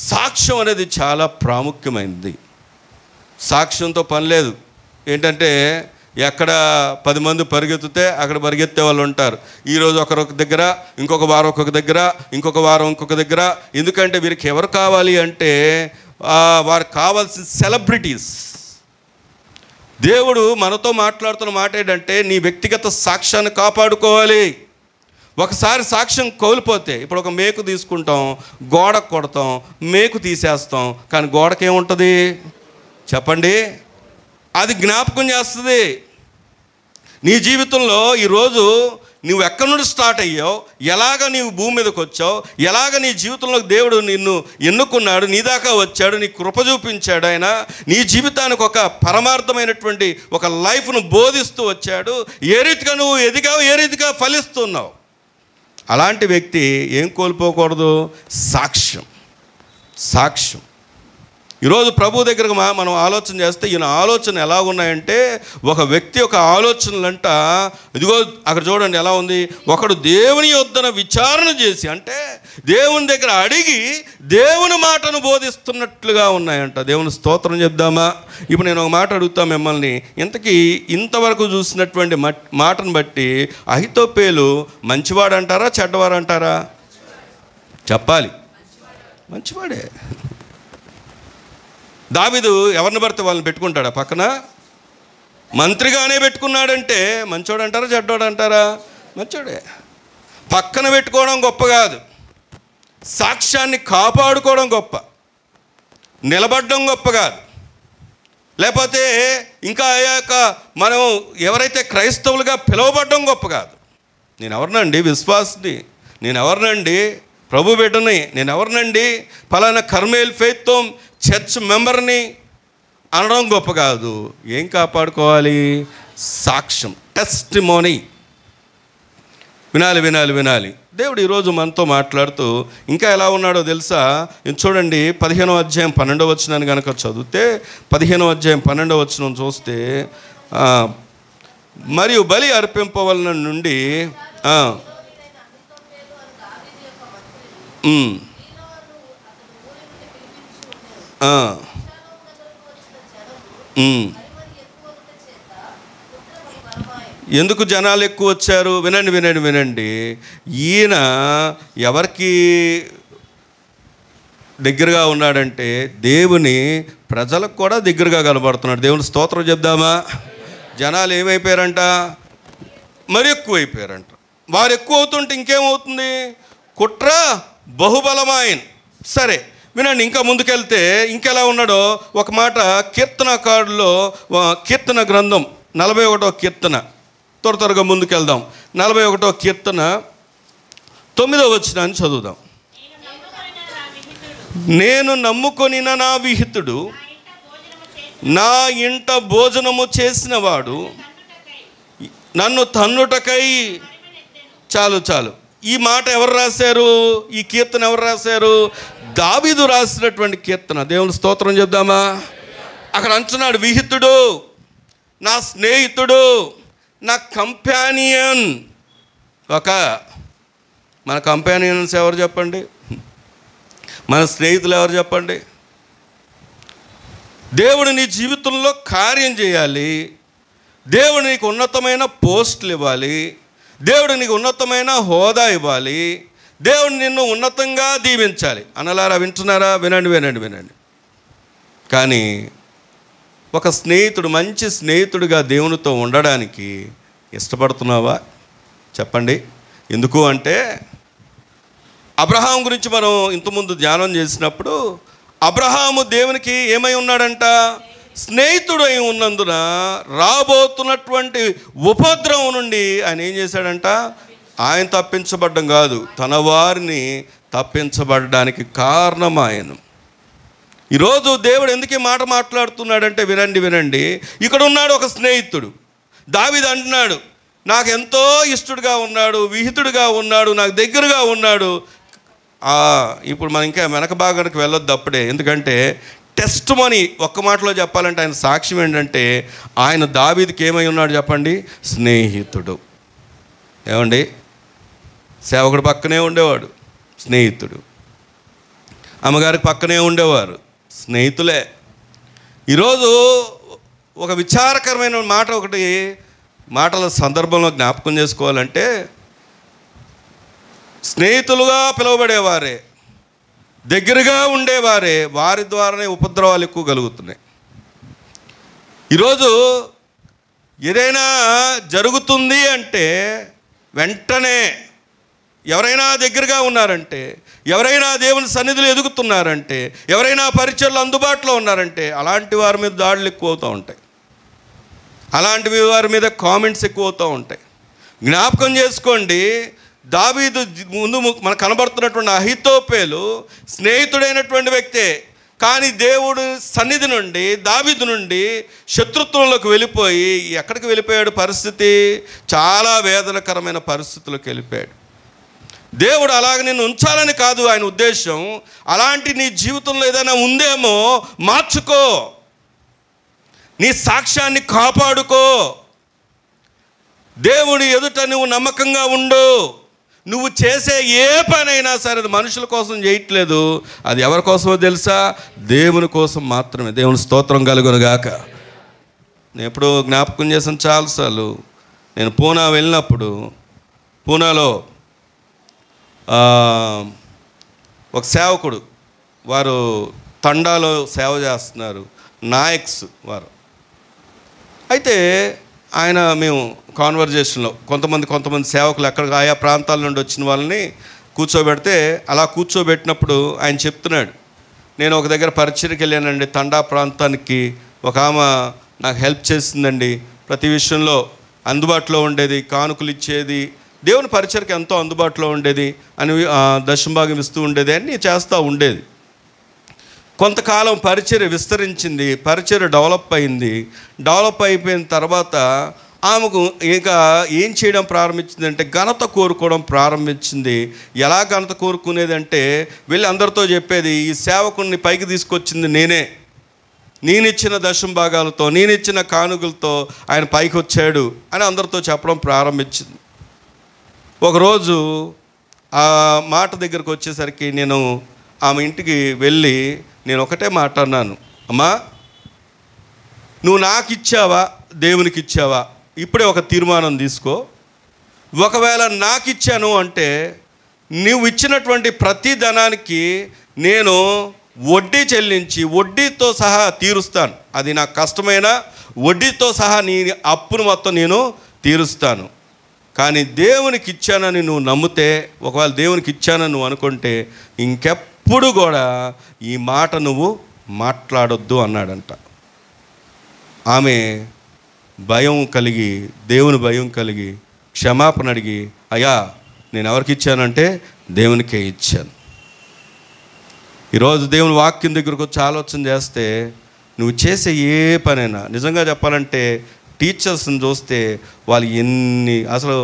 సాక్ష్యం అనేది చాలా ప్రాముఖ్యమైనది. సాక్ష్యంతో పని లేదు. ఏంటంటే ఎక్కడ 10 మంది పరిగెత్తితే అక్కడ పరిగెత్తే వాళ్ళు ఉంటారు. ఈరోజు ఒకరొక దగ్గర, ఇంకొక వారం ఒక్కొక్క దగ్గర, ఇంకొక వారం ఇంకొక దగ్గర. ఎందుకంటే వీరికి ఎవరు కావాలి అంటే వారికి కావాల్సిన సెలబ్రిటీస్. దేవుడు మనతో మాట్లాడుతున్న మాట ఏంటంటే నీ వ్యక్తిగత సాక్ష్యాన్ని కాపాడుకోవాలి. ఒకసారి సాక్ష్యం కోల్పోతే, ఇప్పుడు ఒక మేకు తీసుకుంటాం, గోడకు కొడతాం, మేకు తీసేస్తాం, కానీ గోడకేముంటుంది చెప్పండి? అది జ్ఞాపకం చేస్తుంది. నీ జీవితంలో ఈరోజు నువ్వు ఎక్కడి నుండి స్టార్ట్ అయ్యావు, ఎలాగ నీవు భూమి మీదకి వచ్చావు, ఎలాగ నీ జీవితంలో దేవుడు నిన్ను ఎన్నుకున్నాడు, నీ దాకా వచ్చాడు, నీ కృప చూపించాడు. ఆయన నీ జీవితానికి ఒక పరమార్థమైనటువంటి ఒక లైఫ్ను బోధిస్తూ వచ్చాడు. ఏ రీతిగా నువ్వు ఎదిగావు, ఏ రీతిగా ఫలిస్తున్నావు. అలాంటి వ్యక్తి ఏం కోల్పోకూడదు? సాక్ష్యం. ఈరోజు ప్రభు దగ్గరకు మనం ఆలోచన చేస్తే ఈయన ఆలోచన ఎలా ఉన్నాయంటే, ఒక వ్యక్తి యొక్క ఆలోచనలంట ఇదిగో అక్కడ చూడండి ఎలా ఉంది. ఒకడు దేవుని యొద్దన విచారణ చేసి, అంటే దేవుని దగ్గర అడిగి దేవుని మాటను బోధిస్తున్నట్లుగా ఉన్నాయంట. దేవుని స్తోత్రం చెప్దామా? ఇప్పుడు నేను ఒక మాట అడుగుతా మిమ్మల్ని, ఇంతవరకు చూసినటువంటి మాటను బట్టి అహీతోపెలు మంచివాడంటారా చెడ్డవాడంటారా? చెప్పాలి. మంచివాడే. దావీదు ఎవరిని పడితే వాళ్ళని పెట్టుకుంటాడా పక్కన? మంత్రిగానే పెట్టుకున్నాడంటే మంచోడు అంటారా చెడ్డోడు అంటారా? మంచోడే. పక్కన పెట్టుకోవడం గొప్ప కాదు, సాక్ష్యాన్ని కాపాడుకోవడం గొప్ప. నిలబడడం గొప్ప కాదు. లేకపోతే ఇంకా అయ్యాక మనం ఎవరైతే క్రైస్తవులుగా పిలువబడడం గొప్ప కాదు. నేను ఎవరినండి విశ్వాసిని, నేను ఎవరినండి ప్రభు బిడ్డని, నేను ఎవరినండి ఫలానా కర్మేల్ ఫెయిత్ చర్చ్ మెంబర్ని అనడం గొప్ప కాదు. ఏం కాపాడుకోవాలి? సాక్ష్యం, టెస్టిమోనీ. వినాలి. దేవుడు ఈరోజు మనతో మాట్లాడుతూ ఇంకా ఎలా ఉన్నాడో తెలుసా? చూడండి 15వ అధ్యాయం 12వ వచనాన్ని కనుక చదివితే 15వ అధ్యాయం 12వ వచనం చూస్తే, మరియు బలి అర్పింపవలన నుండి ఎందుకు జనాలు ఎక్కువ వచ్చారు? వినండి. ఈయన ఎవరికి దగ్గరగా ఉన్నాడంటే దేవుని ప్రజలకు కూడా దగ్గరగా కనబడుతున్నాడు. దేవుని స్తోత్రం చెప్దామా? జనాలు ఏమైపోయారంట? మరి ఎక్కువైపోయారంట. వారు ఎక్కువ అవుతుంటే ఇంకేమవుతుంది? కుట్ర బహుబలమైన. సరే వినండి, ఇంకా ముందుకెళ్తే ఇంకెలా ఉన్నాడో ఒక మాట కీర్తనకారులో, కీర్తన గ్రంథం 41వ కీర్తన, త్వరగా ముందుకెళ్దాం. 41వ కీర్తన 9వ వచనాన్ని చదువుదాం. నేను నమ్ముకొనిన నా విహితుడు, నా ఇంట భోజనము చేసిన వాడు నన్ను తన్నుటకై. చాలు. ఈ మాట ఎవరు రాశారు? ఈ కీర్తన ఎవరు రాశారు? దావీదు రాసినటువంటి కీర్తన. దేవుని స్తోత్రం చెప్దామా? అక్కడ అంటున్నాడు, విహితుడు, నా స్నేహితుడు, నా కంపానియన్. మన కంపానియన్స్ ఎవరు చెప్పండి? మన స్నేహితులు ఎవరు చెప్పండి? దేవుడు నీ జీవితంలో కార్యం చేయాలి, దేవుడు నీకు ఉన్నతమైన పోస్టులు ఇవ్వాలి, దేవుడు నీకు ఉన్నతమైన హోదా ఇవ్వాలి, దేవుడు నిన్ను ఉన్నతంగా దీవించాలి. అనలారా వింటున్నారా? వినండి. కానీ ఒక స్నేహితుడు, మంచి స్నేహితుడిగా దేవునితో ఉండడానికి ఇష్టపడుతున్నావా? చెప్పండి. ఎందుకు అంటే అబ్రహాం గురించి మనం ఇంతకుముందు ధ్యానం చేసినప్పుడు, అబ్రహాము దేవునికి ఏమై ఉన్నాడంట? స్నేహితుడు అయి ఉన్నందున రాబోతున్నటువంటి ఉపద్రవం నుండి ఆయన ఏం చేశాడంట? ఆయన తప్పించబడ్డం కాదు, తన వారిని తప్పించబడడానికి కారణం ఆయన. ఈరోజు దేవుడు ఎందుకు ఈ మాట మాట్లాడుతున్నాడంటే వినండి. ఇక్కడ ఉన్నాడు ఒక స్నేహితుడు. దావీదు అంటున్నాడు, నాకు ఎంతో ఇష్టడుగా ఉన్నాడు, విహితుడిగా ఉన్నాడు, నాకు దగ్గరగా ఉన్నాడు. ఇప్పుడు మనం ఇంకా వెనక భాగానికి వెళ్ళొద్దు అప్పుడే. ఎందుకంటే టెస్ట్ మనీ, ఒక్క మాటలో చెప్పాలంటే ఆయన సాక్ష్యం ఏంటంటే, ఆయన దావీదుకి ఏమై ఉన్నాడు చెప్పండి? స్నేహితుడు. ఏమండి? సేవకుడు పక్కనే ఉండేవాడు, స్నేహితుడు. అమ్మగారికి పక్కనే ఉండేవారు, స్నేహితులే. ఈరోజు ఒక విచారకరమైన మాట, ఒకటి మాటల సందర్భంలో జ్ఞాపకం చేసుకోవాలంటే, స్నేహితులుగా పిలువబడేవారే, దగ్గరగా ఉండేవారే, వారి ద్వారానే ఉపద్రవాలు ఎక్కువ కలుగుతున్నాయి. ఈరోజు ఏదైనా జరుగుతుంది అంటే వెంటనే ఎవరైనా దగ్గరగా ఉన్నారంటే, ఎవరైనా దేవుని సన్నిధిలో ఎదుగుతున్నారంటే, ఎవరైనా పరిచయలు అందుబాటులో ఉన్నారంటే అలాంటి వారి మీద దాడులు ఎక్కువ అవుతూ ఉంటాయి, అలాంటి వారి మీద కామెంట్స్ ఎక్కువ అవుతూ ఉంటాయి. జ్ఞాపకం చేసుకోండి, దావీదు ముందు మనకు కనబడుతున్నటువంటి అహీతోపేలు స్నేహితుడైనటువంటి వ్యక్తే. కానీ దేవుడు సన్నిధి నుండి, దావీదు నుండి శత్రుత్వంలోకి వెళ్ళిపోయి ఎక్కడికి వెళ్ళిపోయాడు? పరిస్థితి చాలా వేదనకరమైన పరిస్థితులకు వెళ్ళిపోయాడు. దేవుడు అలాగే నిన్ను ఉంచాలని కాదు ఆయన ఉద్దేశం. అలాంటి నీ జీవితంలో ఏదైనా ఉందేమో మార్చుకో, నీ సాక్ష్యాన్ని కాపాడుకో, దేవుడి ఎదుట నువ్వు నమ్మకంగా ఉండు. నువ్వు చేసే ఏ పనైనా సరే అది మనుషుల కోసం చేయట్లేదు, అది ఎవరి కోసమో తెలుసా? దేవుని కోసం మాత్రమే. దేవుని స్తోత్రం కలుగునుగాక. నేను ఎప్పుడూ జ్ఞాపకం చేసాను చాలాసార్లు. నేను పూనా వెళ్ళినప్పుడు, పూనాలో ఒక సేవకుడు, వారు తండాలో సేవ చేస్తున్నారు, నాయక్స్ వారు. అయితే ఆయన, మేము కాన్వర్జేషన్లో కొంతమంది సేవకులు ఎక్కడ ఆయా ప్రాంతాల నుండి వచ్చిన వాళ్ళని కూర్చోబెడితే, అలా కూర్చోబెట్టినప్పుడు ఆయన చెప్తున్నాడు, నేను ఒక దగ్గర పరిచయకి వెళ్ళానండి, తండా ప్రాంతానికి ఒక ఆమె నాకు హెల్ప్ చేసిందండి, ప్రతి విషయంలో అందుబాటులో ఉండేది, కానుకలు ఇచ్చేది, దేవుని పరిచర్కి ఎంతో అందుబాటులో ఉండేది అని దశంభాగం ఇస్తూ ఉండేది, అన్నీ చేస్తూ ఉండేది. కొంతకాలం పరిచర్య విస్తరించింది, పరిచర్య డెవలప్ అయింది. డెవలప్ అయిపోయిన తర్వాత ఆమెకు ఇక ఏం చేయడం ప్రారంభించిందంటే ఘనత కోరుకోవడం ప్రారంభించింది. ఎలా ఘనత కోరుకునేదంటే వెళ్ళి అందరితో చెప్పేది, ఈ సేవకుడిని పైకి తీసుకొచ్చింది నేనే, నేనిచ్చిన దశంభాగాలతో, నేనిచ్చిన కానుకలతో ఆయన పైకి వచ్చాడు అని అందరితో చెప్పడం ప్రారంభించింది. ఒకరోజు ఆ మాట దగ్గరకు వచ్చేసరికి నేను ఆమె ఇంటికి వెళ్ళి నేను ఒకటే మాట అన్నాను, అమ్మా నువ్వు నాకు ఇచ్చావా దేవునికి ఇచ్చావా, ఇప్పుడే ఒక తీర్మానం తీసుకో. ఒకవేళ నాకు ఇచ్చాను అంటే నువ్వు ఇచ్చినటువంటి ప్రతి ధనానికి నేను వడ్డీ చెల్లించి వడ్డీతో సహా తీరుస్తాను. అది నాకు కష్టమైన వడ్డీతో సహా నీ అప్పును మొత్తం నేను తీరుస్తాను. కానీ దేవునికి ఇచ్చానని నువ్వు నమ్మితే, ఒకవేళ దేవునికి ఇచ్చానని నువ్వు అనుకుంటే ఇంకెప్పుడు కూడా ఈ మాట నువ్వు మాట్లాడొద్దు అన్నాడంట. ఆమె భయం కలిగి, దేవుని భయం కలిగి క్షమాపణ అడిగి, అయ్యా నేను ఎవరికి ఇచ్చానంటే దేవునికే ఇచ్చాను. ఈరోజు దేవుని వాక్యం దగ్గరకు వచ్చి ఆలోచన చేస్తే నువ్వు చేసే ఏ పనైనా, నిజంగా చెప్పాలంటే టీచర్స్ని చూస్తే వాళ్ళు ఎన్ని, అసలు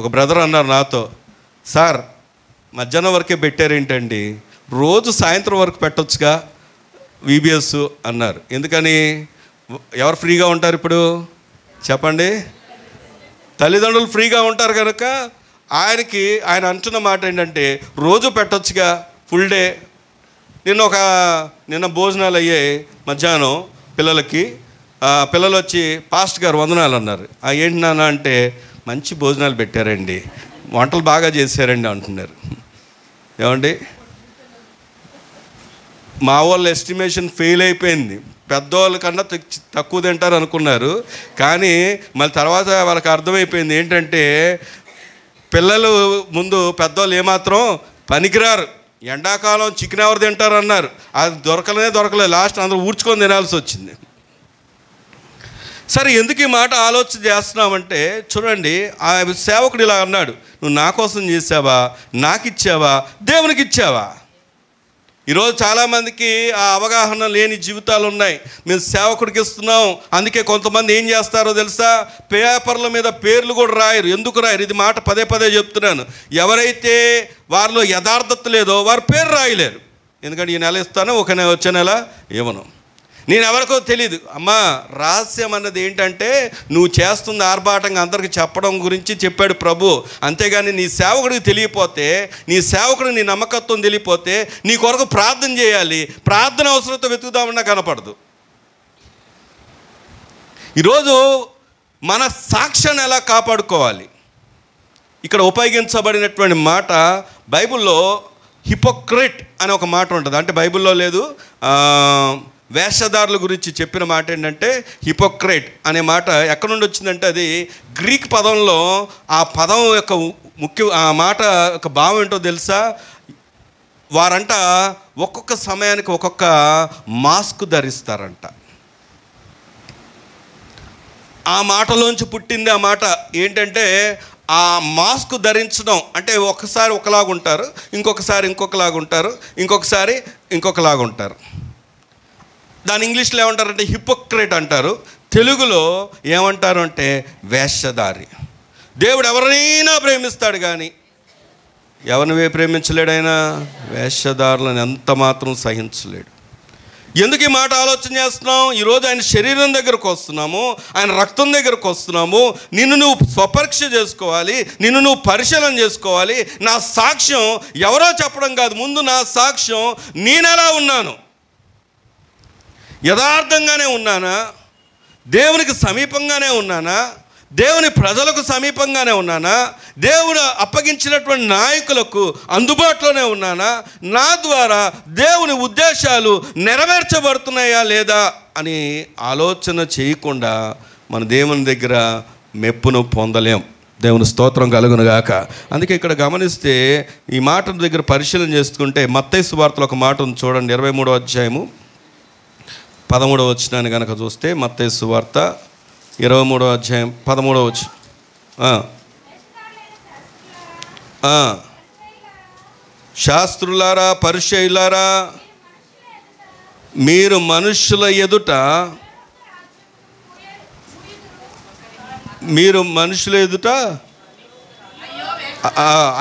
ఒక బ్రదర్ అన్నారు నాతో, సార్ మధ్యాహ్నం వరకే పెట్టారేంటండి, రోజు సాయంత్రం వరకు పెట్టొచ్చుగా విబిఎస్ అన్నారు. ఎందుకని? ఎవరు ఫ్రీగా ఉంటారు ఇప్పుడు చెప్పండి? తల్లిదండ్రులు ఫ్రీగా ఉంటారు కనుక ఆయన అంటున్న మాట ఏంటంటే రోజు పెట్టొచ్చుగా ఫుల్ డే. నిన్న భోజనాలు అయ్యాయి మధ్యాహ్నం పిల్లలకి. పిల్లలు వచ్చి పాస్టర్ గారు వందనాలు అన్నారు. ఏంటి నాన్న అంటే మంచి భోజనాలు పెట్టారండి, వంటలు బాగా చేశారండి అంటున్నారు. ఏమండి, మా వాళ్ళ ఎస్టిమేషన్ ఫెయిల్ అయిపోయింది. పెద్దవాళ్ళ కన్నా తక్కువ తింటారు అనుకున్నారు, కానీ మళ్ళీ తర్వాత వాళ్ళకి అర్థమైపోయింది ఏంటంటే పిల్లలు ముందు పెద్దవాళ్ళు ఏమాత్రం పనికిరారు. ఎండాకాలం చికెన్ ఎవరు తింటారు అన్నారు, అది దొరకలేదు. లాస్ట్ అందరూ ఊడ్చుకొని తినాల్సి వచ్చింది. సరే, ఎందుకు ఈ మాట ఆలోచన చేస్తున్నామంటే చూడండి, ఆ సేవకుడు ఇలా అన్నాడు, నువ్వు నా కోసం చేసావా, నాకు ఇచ్చావా, దేవునికి ఇచ్చావా? ఈరోజు చాలామందికి ఆ అవగాహన లేని జీవితాలు ఉన్నాయి. మేము సేవకుడికి ఇస్తున్నాం, అందుకే కొంతమంది ఏం చేస్తారో తెలుసా, పేపర్ల మీద పేర్లు కూడా రాయరు. ఎందుకు రాయరు? ఇది మాట పదే చెప్తున్నాను. ఎవరైతే వారిలో యథార్థత లేదో వారు పేరు రాయలేరు. ఎందుకంటే ఈ నెల ఇస్తాను, వచ్చే నెల ఇవ్వను, నేను ఎవరికో తెలియదు. అమ్మా, రహస్యం అన్నది ఏంటంటే నువ్వు చేస్తుంది ఆర్భాటంగా అందరికి చెప్పడం గురించి చెప్పాడు ప్రభు. అంతేగాని నీ సేవకుడికి తెలియపోతే, నీ సేవకుడికి నీ నమ్మకత్వం తెలియపోతే నీ కొరకు ప్రార్థన చేయాలి, ప్రార్థన అవసరంతో వెతుకుదామన్నా కనపడదు. ఈరోజు మన సాక్ష్యాన్ని ఎలా కాపాడుకోవాలి? ఇక్కడ ఉపయోగించబడినటువంటి మాట బైబిల్లో హిపోక్రేట్ అనే ఒక మాట ఉంటుంది. అంటే బైబిల్లో లేదు, వేషధారుల గురించి చెప్పిన మాట ఏంటంటే హిపోక్రేట్ అనే మాట ఎక్కడి నుండి వచ్చిందంటే అది గ్రీక్ పదంలో, ఆ పదం యొక్క ఆ మాట యొక్క భావం ఏంటో తెలుసా? వారంట ఒక్కొక్క సమయానికి ఒక్కొక్క మాస్క్ ధరిస్తారంట. ఆ మాటలోంచి పుట్టింది ఆ మాట. ఏంటంటే ఆ మాస్క్ ధరించడం అంటే ఒకసారి ఒకలాగుంటారు, ఇంకొకసారి ఇంకొకలాగుంటారు, ఇంకొకలాగుంటారు. దాని ఇంగ్లీష్లో ఏమంటారంటే హిపోక్రేట్ అంటారు. తెలుగులో ఏమంటారు అంటే వేషధారి. దేవుడు ఎవరినైనా ప్రేమిస్తాడు, కానీ ఎవరిని ప్రేమించలేడైనా వేషధారులను ఎంత మాత్రం సహించలేడు. ఎందుకు ఈ మాట ఆలోచన చేస్తున్నాం? ఈరోజు ఆయన శరీరం దగ్గరకు వస్తున్నాము, ఆయన రక్తం దగ్గరకు వస్తున్నాము. నిన్ను నువ్వు స్వపరీక్ష చేసుకోవాలి, నిన్ను నువ్వు పరిశీలన చేసుకోవాలి. నా సాక్ష్యం ఎవరో చెప్పడం కాదు, ముందు నా సాక్ష్యం నేనెలా ఉన్నాను, యథార్థంగానే ఉన్నానా, దేవునికి సమీపంగానే ఉన్నానా, దేవుని ప్రజలకు సమీపంగానే ఉన్నానా, దేవుడు అప్పగించినటువంటి నాయకులకు అందుబాటులోనే ఉన్నానా, నా ద్వారా దేవుని ఉద్దేశాలు నెరవేర్చబడుతున్నాయా లేదా అని ఆలోచన చేయకుండా మన దేవుని దగ్గర మెప్పును పొందలేం. దేవుని స్తోత్రం కలుగునుగాక. అందుకే ఇక్కడ గమనిస్తే ఈ మాట దగ్గర పరిశీలన చేసుకుంటే మత్తయి సువార్తలో ఒక మాట ఉంది చూడండి, 23వ అధ్యాయము 13వ వచనాన్ని కనుక చూస్తే మత్తయి సువార్త 23వ అధ్యాయం 13వ వచనం. శాస్త్రులారా, పరిసయ్యులారా, మీరు మనుషుల ఎదుట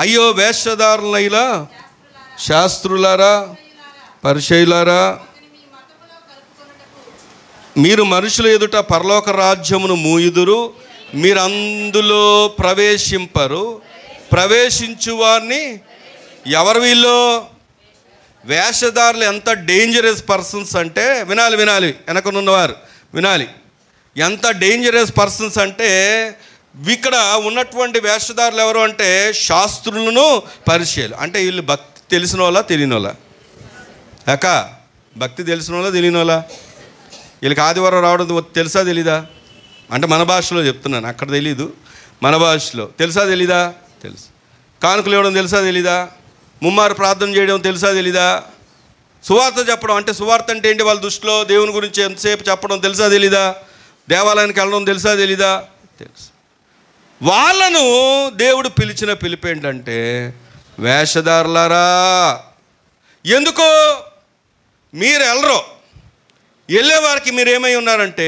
అయ్యో వేషధారులైలా, శాస్త్రులారా, పరిసయ్యులారా, మీరు మనుషుల ఎదుట పరలోక రాజ్యమును మూయుదురు, మీరు అందులో ప్రవేశింపరు, ప్రవేశించు వారిని ఎవరు వీళ్ళు? వేషధారులు ఎంత డేంజరస్ పర్సన్స్ అంటే, వినాలి వెనకనున్నవారు వినాలి, ఎంత డేంజరస్ పర్సన్స్ అంటే, ఇక్కడ ఉన్నటువంటి వేషధారులు ఎవరు అంటే శాస్త్రులను, పరిచయాలు. అంటే వీళ్ళు భక్తి తెలిసిన వాళ్ళ తెలియని వాళ్ళ? భక్తి తెలిసిన వాళ్ళ తెలియని వాళ్ళ? వీళ్ళకి ఆదివారం రావడం తెలుసా తెలీదా? అంటే మన భాషలో చెప్తున్నాను, అక్కడ తెలీదు, మన భాషలో తెలుసా తెలీదా? తెలుసు. కానుకలు ఇవ్వడం తెలుసా తెలీదా? ముమ్మారు ప్రార్థన చేయడం తెలుసా తెలీదా? సువార్త చెప్పడం, అంటే సువార్త అంటే ఏంటి వాళ్ళ దృష్టిలో? దేవుని గురించి ఎంతసేపు చెప్పడం తెలుసా తెలీదా? దేవాలయానికి వెళ్ళడం తెలుసా తెలీదా? తెలుసు. వాళ్ళను దేవుడు పిలిచిన పిలుపు ఏంటంటే, వేషధారులారా. ఎందుకో మీరు వెళ్ళరు, వెళ్ళేవారికి మీరు ఏమై ఉన్నారంటే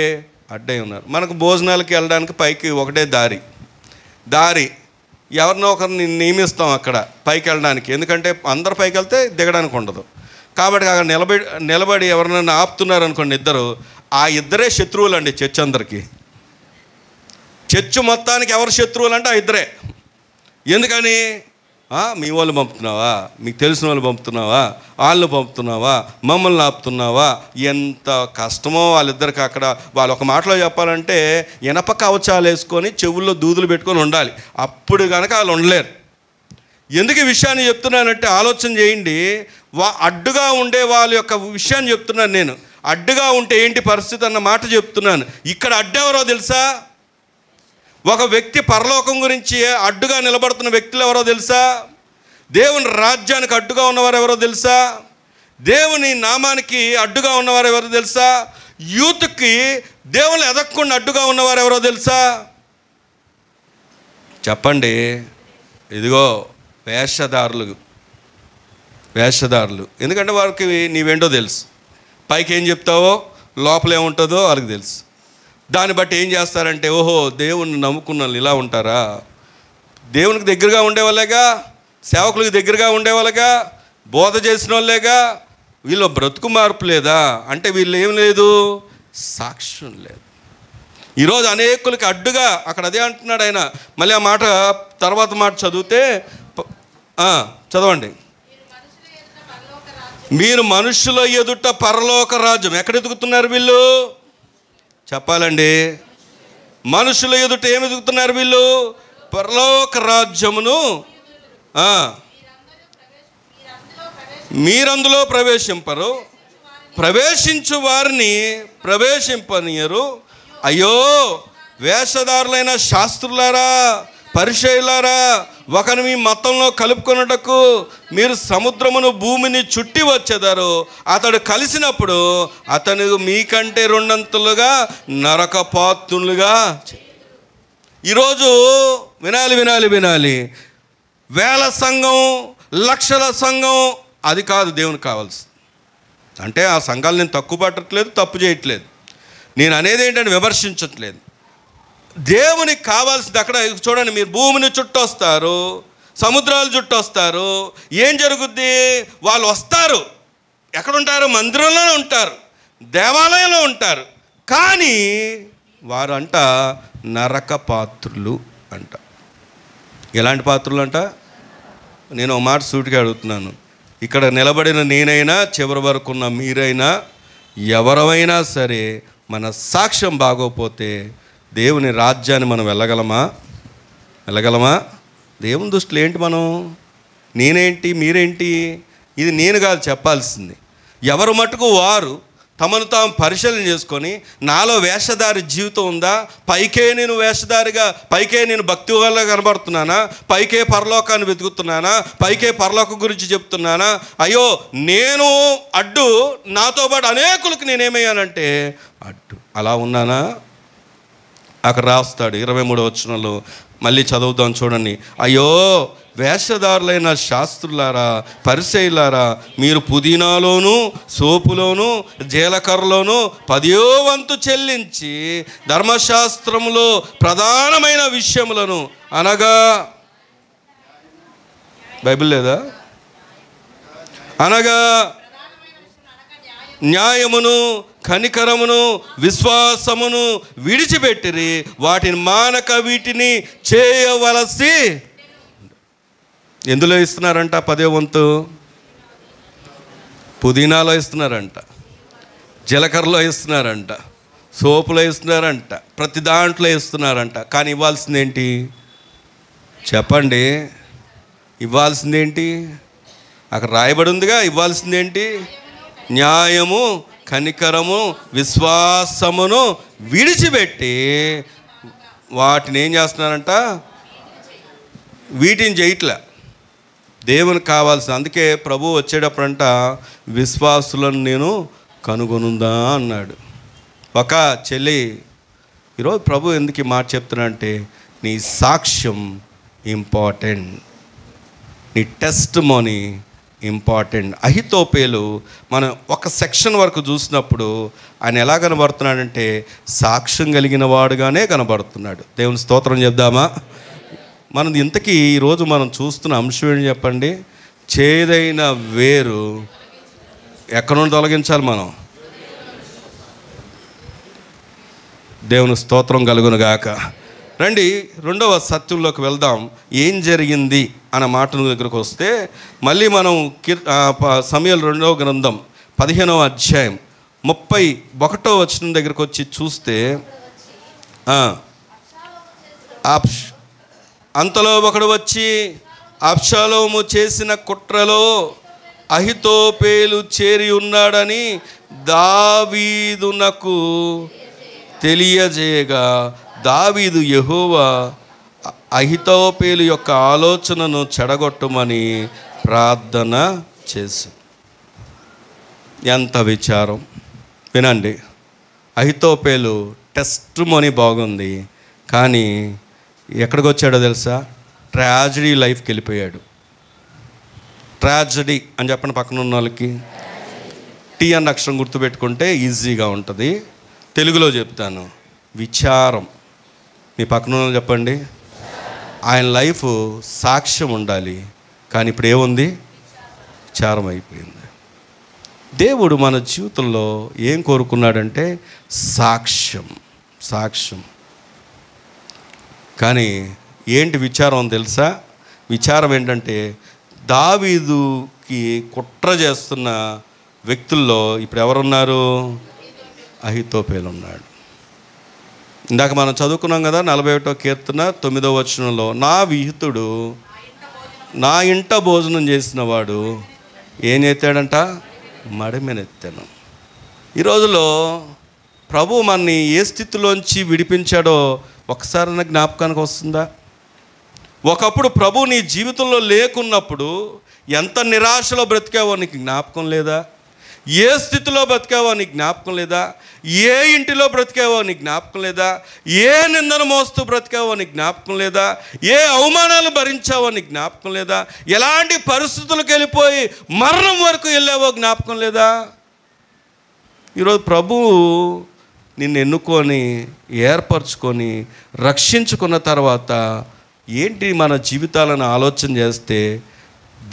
అడ్డై ఉన్నారు. మనకు భోజనాలకి వెళ్ళడానికి పైకి ఒకటే దారి, ఎవరినో ఒకరిని నియమిస్తాం అక్కడ పైకి వెళ్ళడానికి, ఎందుకంటే అందరు పైకి వెళ్తే దిగడానికి ఉండదు. కాబట్టి అక్కడ నిలబడి ఎవరినైనా ఆపుతున్నారు అనుకోండి, ఇద్దరు, ఆ ఇద్దరే శత్రువులు అండి చర్చ్ అందరికీ. చర్చ్ మొత్తానికి ఎవరు శత్రువులు అంటే ఆ ఇద్దరే. ఎందుకని? మీ వాళ్ళు పంపుతున్నావా, మీకు తెలిసిన వాళ్ళు పంపుతున్నావా, వాళ్ళని పంపుతున్నావా, మమ్మల్ని ఆపుతున్నావా? ఎంత కష్టమో వాళ్ళిద్దరికి అక్కడ. వాళ్ళు ఒక మాటలో చెప్పాలంటే ఇనప కవచాలు వేసుకొని చెవుల్లో దూదులు పెట్టుకొని ఉండాలి, అప్పుడు కనుక వాళ్ళు ఉండలేరు. ఎందుకు ఈ విషయాన్ని చెప్తున్నానంటే ఆలోచన చేయండి. అడ్డుగా ఉండే వాళ్ళ యొక్క విషయాన్ని చెప్తున్నాను నేను. అడ్డుగా ఉంటే ఏంటి పరిస్థితి అన్న మాట చెప్తున్నాను. ఇక్కడ అడ్డెవరో తెలుసా? ఒక వ్యక్తి పరలోకం గురించి అడ్డుగా నిలబడుతున్న వ్యక్తులు ఎవరో తెలుసా? దేవుని రాజ్యానికి అడ్డుగా ఉన్నవారు ఎవరో తెలుసా? దేవుని నామానికి అడ్డుగా ఉన్నవారు ఎవరో తెలుసా? యూత్కి దేవుని ఎదగకుండా అడ్డుగా ఉన్నవారు ఎవరో తెలుసా? చెప్పండి. ఇదిగో వేషధారులు. ఎందుకంటే వారికి నీవేంటో తెలుసు, పైకి ఏం చెప్తావో లోపల ఏముంటుందో వాళ్ళకి తెలుసు. దాన్ని బట్టి ఏం చేస్తారంటే, ఓహో దేవుణ్ణి నమ్ముకున్న వాళ్ళు ఇలా ఉంటారా? దేవునికి దగ్గరగా ఉండేవాళ్ళేగా, సేవకులకు దగ్గరగా ఉండేవాళ్ళగా, బోధ చేసిన వాళ్ళేగా, వీళ్ళు బ్రతుకు మార్పు లేదా అంటే వీళ్ళు ఏం లేదు, సాక్ష్యం లేదు. ఈరోజు అనేకులకి అడ్డుగా అక్కడ అదే అంటున్నాడు ఆయన. మళ్ళీ ఆ మాట తర్వాత మాట చదివితే చదవండి. మీరు మనుషుల ఎదుట పరలోక రాజ్యం. ఎక్కడ ఎదుగుతున్నారు వీళ్ళు? చెప్పాలండి. మనుషుల ఎదుట ఏమి ఎదుగుతున్నారు వీళ్ళు? పరలోక రాజ్యమును మీరందులో ప్రవేశింపరు, ప్రవేశించు వారిని ప్రవేశింపనీయరు. అయ్యో వేషధారులైన శాస్త్రులారా, పరిసయ్యులారా, ఒకని మీ మతంలో కలుపుకొనుటకు మీరు సముద్రమును భూమిని చుట్టి వచ్చేదారు. అతడు కలిసినప్పుడు అతను మీకంటే రెండంతలుగా నరకపాత్రులుగా. ఈరోజు వినాలి, వేల సంఘం, లక్షల సంఘం, అది కాదు దేవునికి కావాల్సింది. అంటే ఆ సంఘాలు నేను తక్కువ పట్టట్లేదు, తప్పు చేయట్లేదు, నేను అనేది ఏంటంటే విమర్శించట్లేదు. దేవునికి కావాల్సింది అక్కడ చూడండి. మీరు భూమిని చుట్టొస్తారు, సముద్రాలు చుట్టొస్తారు, ఏం జరుగుద్ది? వాళ్ళు వస్తారు, ఎక్కడుంటారు? మందిరంలోనే ఉంటారు, దేవాలయంలో ఉంటారు. కానీ వారు అంట నరక పాత్రులు అంట. ఎలాంటి పాత్రులు అంట? నేను ఒక మాట సూటిగా అడుగుతున్నాను. ఇక్కడ నిలబడిన నేనైనా, చివరి వరకు ఉన్న మీరైనా, ఎవరైనా సరే మన సాక్ష్యం బాగోపోతే దేవుని రాజ్యాన్ని మనం వెళ్ళగలమా? దేవుని దృష్టిలో ఏంటి మనం? నేనేంటి, మీరేంటి? ఇది నేను కాదు చెప్పాల్సింది. ఎవరు మటుకు వారు తమను తాము పరిశీలన చేసుకొని, నాలో వేషధారి జీవితం ఉందా? పైకే నేను వేషధారిగా, పైకే నేను భక్తి వల్ల కనబడుతున్నానా? పైకే పరలోకాన్ని వెతుకుతున్నానా? పైకే పరలోకం గురించి చెప్తున్నానా? అయ్యో నేను అడ్డు, నాతో పాటు అనేకులకు నేనేమయ్యానంటే అడ్డు. అలా ఉన్నానా? అక్కడ రాస్తాడు 23వ వచనంలో, మళ్ళీ చదువుదాం చూడండి. అయ్యో వేషధారులైన శాస్త్రులారా, పరిసయ్యులారా, మీరు పుదీనాలోను సోపులోను జీలకర్రలోను 10వ వంతు చెల్లించి ధర్మశాస్త్రములో ప్రధానమైన విషయములను, అనగా బైబిల్ లేదా, అనగా న్యాయమును కనికరమును విశ్వాసమును విడిచిపెట్టిరి, వాటిని మానక వీటిని చేయవలసి. ఎందులో ఇస్తున్నారంట 10వ వంతు? పుదీనాలో ఇస్తున్నారంట, జీలకర్రలో ఇస్తున్నారంట, సోపులో ఇస్తున్నారంట, ప్రతి దాంట్లో ఇస్తున్నారంట. కానీ ఇవ్వాల్సిందేంటి చెప్పండి? ఇవ్వాల్సిందేంటి? అక్కడ రాయబడి ఉందిగా, ఇవ్వాల్సిందేంటి? న్యాయము కనికరము విశ్వాసమును విడిచిపెట్టి వాటిని ఏం చేస్తున్నారంట? వీటిని చేయట్లే. దేవునికి కావాల్సిన, అందుకే ప్రభు వచ్చేటప్పుడంట విశ్వాసులను నేను కనుగొనుందా అన్నాడు. ఒక చెల్లి, ఈరోజు ప్రభు ఎందుకు ఈ మాట చెప్తున్నా అంటే, నీ సాక్ష్యం ఇంపార్టెంట్, నీ టెస్ట్ మనీ ఇంపార్టెంట్. అహితోపేలు మనం ఒక సెక్షన్ వరకు చూసినప్పుడు ఆయన ఎలా కనబడుతున్నాడంటే సాక్ష్యం కలిగిన వాడుగానే కనబడుతున్నాడు. దేవుని స్తోత్రం చెప్దామా? మనం ఇంతకీ ఈరోజు మనం చూస్తున్న అంశం ఏంటి చెప్పండి? చేదైన వేరు ఎక్కడ నుండి తొలగించాలి మనం? దేవుని స్తోత్రం కలుగును గాక. రండి 2వ సత్యంలోకి వెళ్దాం. ఏం జరిగింది అన్న మాట దగ్గరకు వస్తే, మళ్ళీ మనం సమూయేలు 2వ గ్రంథం 15వ అధ్యాయం 31వ వచనం దగ్గరకు వచ్చి చూస్తే, అంతలో ఒకడు వచ్చి అబ్షాలోము చేసిన కుట్రలో అహితోపేలు చేరి ఉన్నాడని దావీదునకు తెలియజేయగా, దావీదు యెహోవా అహితోపేలు యొక్క ఆలోచనను చెడగొట్టమని ప్రార్థన చేసి. ఎంత విచారం వినండి. అహితోపేలు టెస్ట్ మనీ బాగుంది, కానీ ఎక్కడికి వచ్చాడో తెలుసా? ట్రాజడీ లైఫ్కి వెళ్ళిపోయాడు. ట్రాజడీ అని చెప్పండి పక్కన ఉన్న వాళ్ళకి. టీ అన్న అక్షరం గుర్తుపెట్టుకుంటే ఈజీగా ఉంటుంది. తెలుగులో చెప్తాను, విచారం. మీ పక్కన ఉన్న చెప్పండి. ఆయన లైఫ్ సాక్ష్యం ఉండాలి, కానీ ఇప్పుడు ఏముంది? విచారం అయిపోయింది. దేవుడు మన జీవితంలో ఏం కోరుకున్నాడంటే సాక్ష్యం, సాక్ష్యం. కానీ ఏంటి విచారం తెలుసా? విచారం ఏంటంటే దావీదుకి కుట్ర చేస్తున్న వ్యక్తుల్లో ఇప్పుడు ఎవరున్నారు? అహితోపేలు ఉన్నాడు. ఇందాక మనం చదువుకున్నాం కదా 41వ కీర్తన 9వ వచనంలో, నా విహితుడు నా ఇంట భోజనం చేసిన వాడు ఏం ఎత్తాడంట? మడిమెనెత్తాను. ఈ రోజులో ప్రభు మనని ఏ స్థితిలోంచి విడిపించాడో ఒకసారి జ్ఞాపకానికి వస్తుందా? ఒకప్పుడు ప్రభు నీ జీవితంలో లేకున్నప్పుడు ఎంత నిరాశలో బ్రతికావో నీకు జ్ఞాపకం లేదా? ఏ స్థితిలో బ్రతికావో నీకు జ్ఞాపకం లేదా? ఏ ఇంటిలో బ్రతికావో నీకు జ్ఞాపకం లేదా? ఏ నిందను మోస్తూ బ్రతికావో నీకు జ్ఞాపకం లేదా? ఏ అవమానాలు భరించావో నీకు జ్ఞాపకం లేదా? ఎలాంటి పరిస్థితులకు వెళ్ళిపోయి మరణం వరకు వెళ్ళావో జ్ఞాపకం లేదా? ఈరోజు ప్రభువు నిన్ను ఎన్నుకొని ఏర్పరచుకొని రక్షించుకున్న తర్వాత ఏంటి మన జీవితాలను ఆలోచన చేస్తే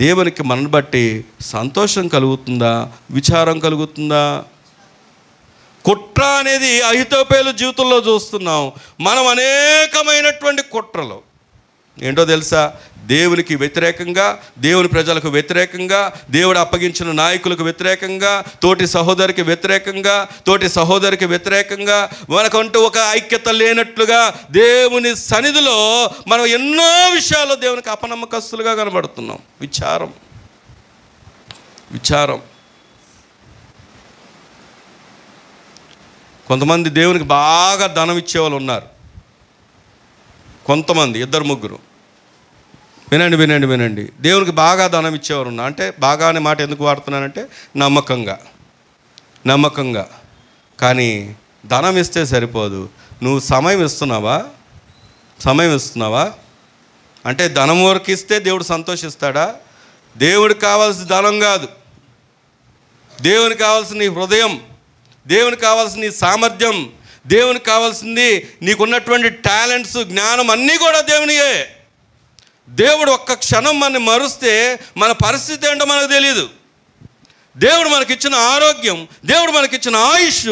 దేవునికి మనని బట్టి సంతోషం కలుగుతుందా? విచారం కలుగుతుందా? కుట్ర అనేది అహితోపేలు జీవితంలో చూస్తున్నాం మనం. అనేకమైనటువంటి కుట్రలు ఏంటో తెలుసా? దేవునికి వ్యతిరేకంగా, దేవుని ప్రజలకు వ్యతిరేకంగా, దేవుడు అప్పగించిన నాయకులకు వ్యతిరేకంగా, తోటి సహోదరికి వ్యతిరేకంగా, తోటి సహోదరికి వ్యతిరేకంగా, మనకంటూ ఒక ఐక్యత లేనట్లుగా దేవుని సన్నిధిలో మనం ఎన్నో విషయాల్లో దేవునికి అపనమ్మకస్తులుగా కనబడుతున్నాం. విచారం, విచారం. కొంతమంది దేవునికి బాగా ధనం ఇచ్చేవాళ్ళు ఉన్నారు. కొంతమంది, 2-3. వినండి. దేవునికి బాగా ధనం ఇచ్చేవారు ఉన్నారు. అంటే బాగా అనే మాట ఎందుకు వాడుతున్నానంటే నమ్మకంగా. కానీ ధనం ఇస్తే సరిపోదు. నువ్వు సమయం ఇస్తున్నావా? అంటే ధనం వరకు ఇస్తే దేవుడు సంతోషిస్తాడా? దేవుడికి కావాల్సిన ధనం కాదు, దేవునికి కావాల్సిన నీ హృదయం, దేవునికి కావాల్సిన నీ సామర్థ్యం, దేవునికి కావాల్సింది నీకున్నటువంటి టాలెంట్స్, జ్ఞానం అన్నీ కూడా దేవునియే. దేవుడు ఒక్క క్షణం మనని మరుస్తే మన పరిస్థితి ఏంటో మనకు తెలియదు. దేవుడు మనకిచ్చిన ఆరోగ్యం, దేవుడు మనకిచ్చిన ఆయుష్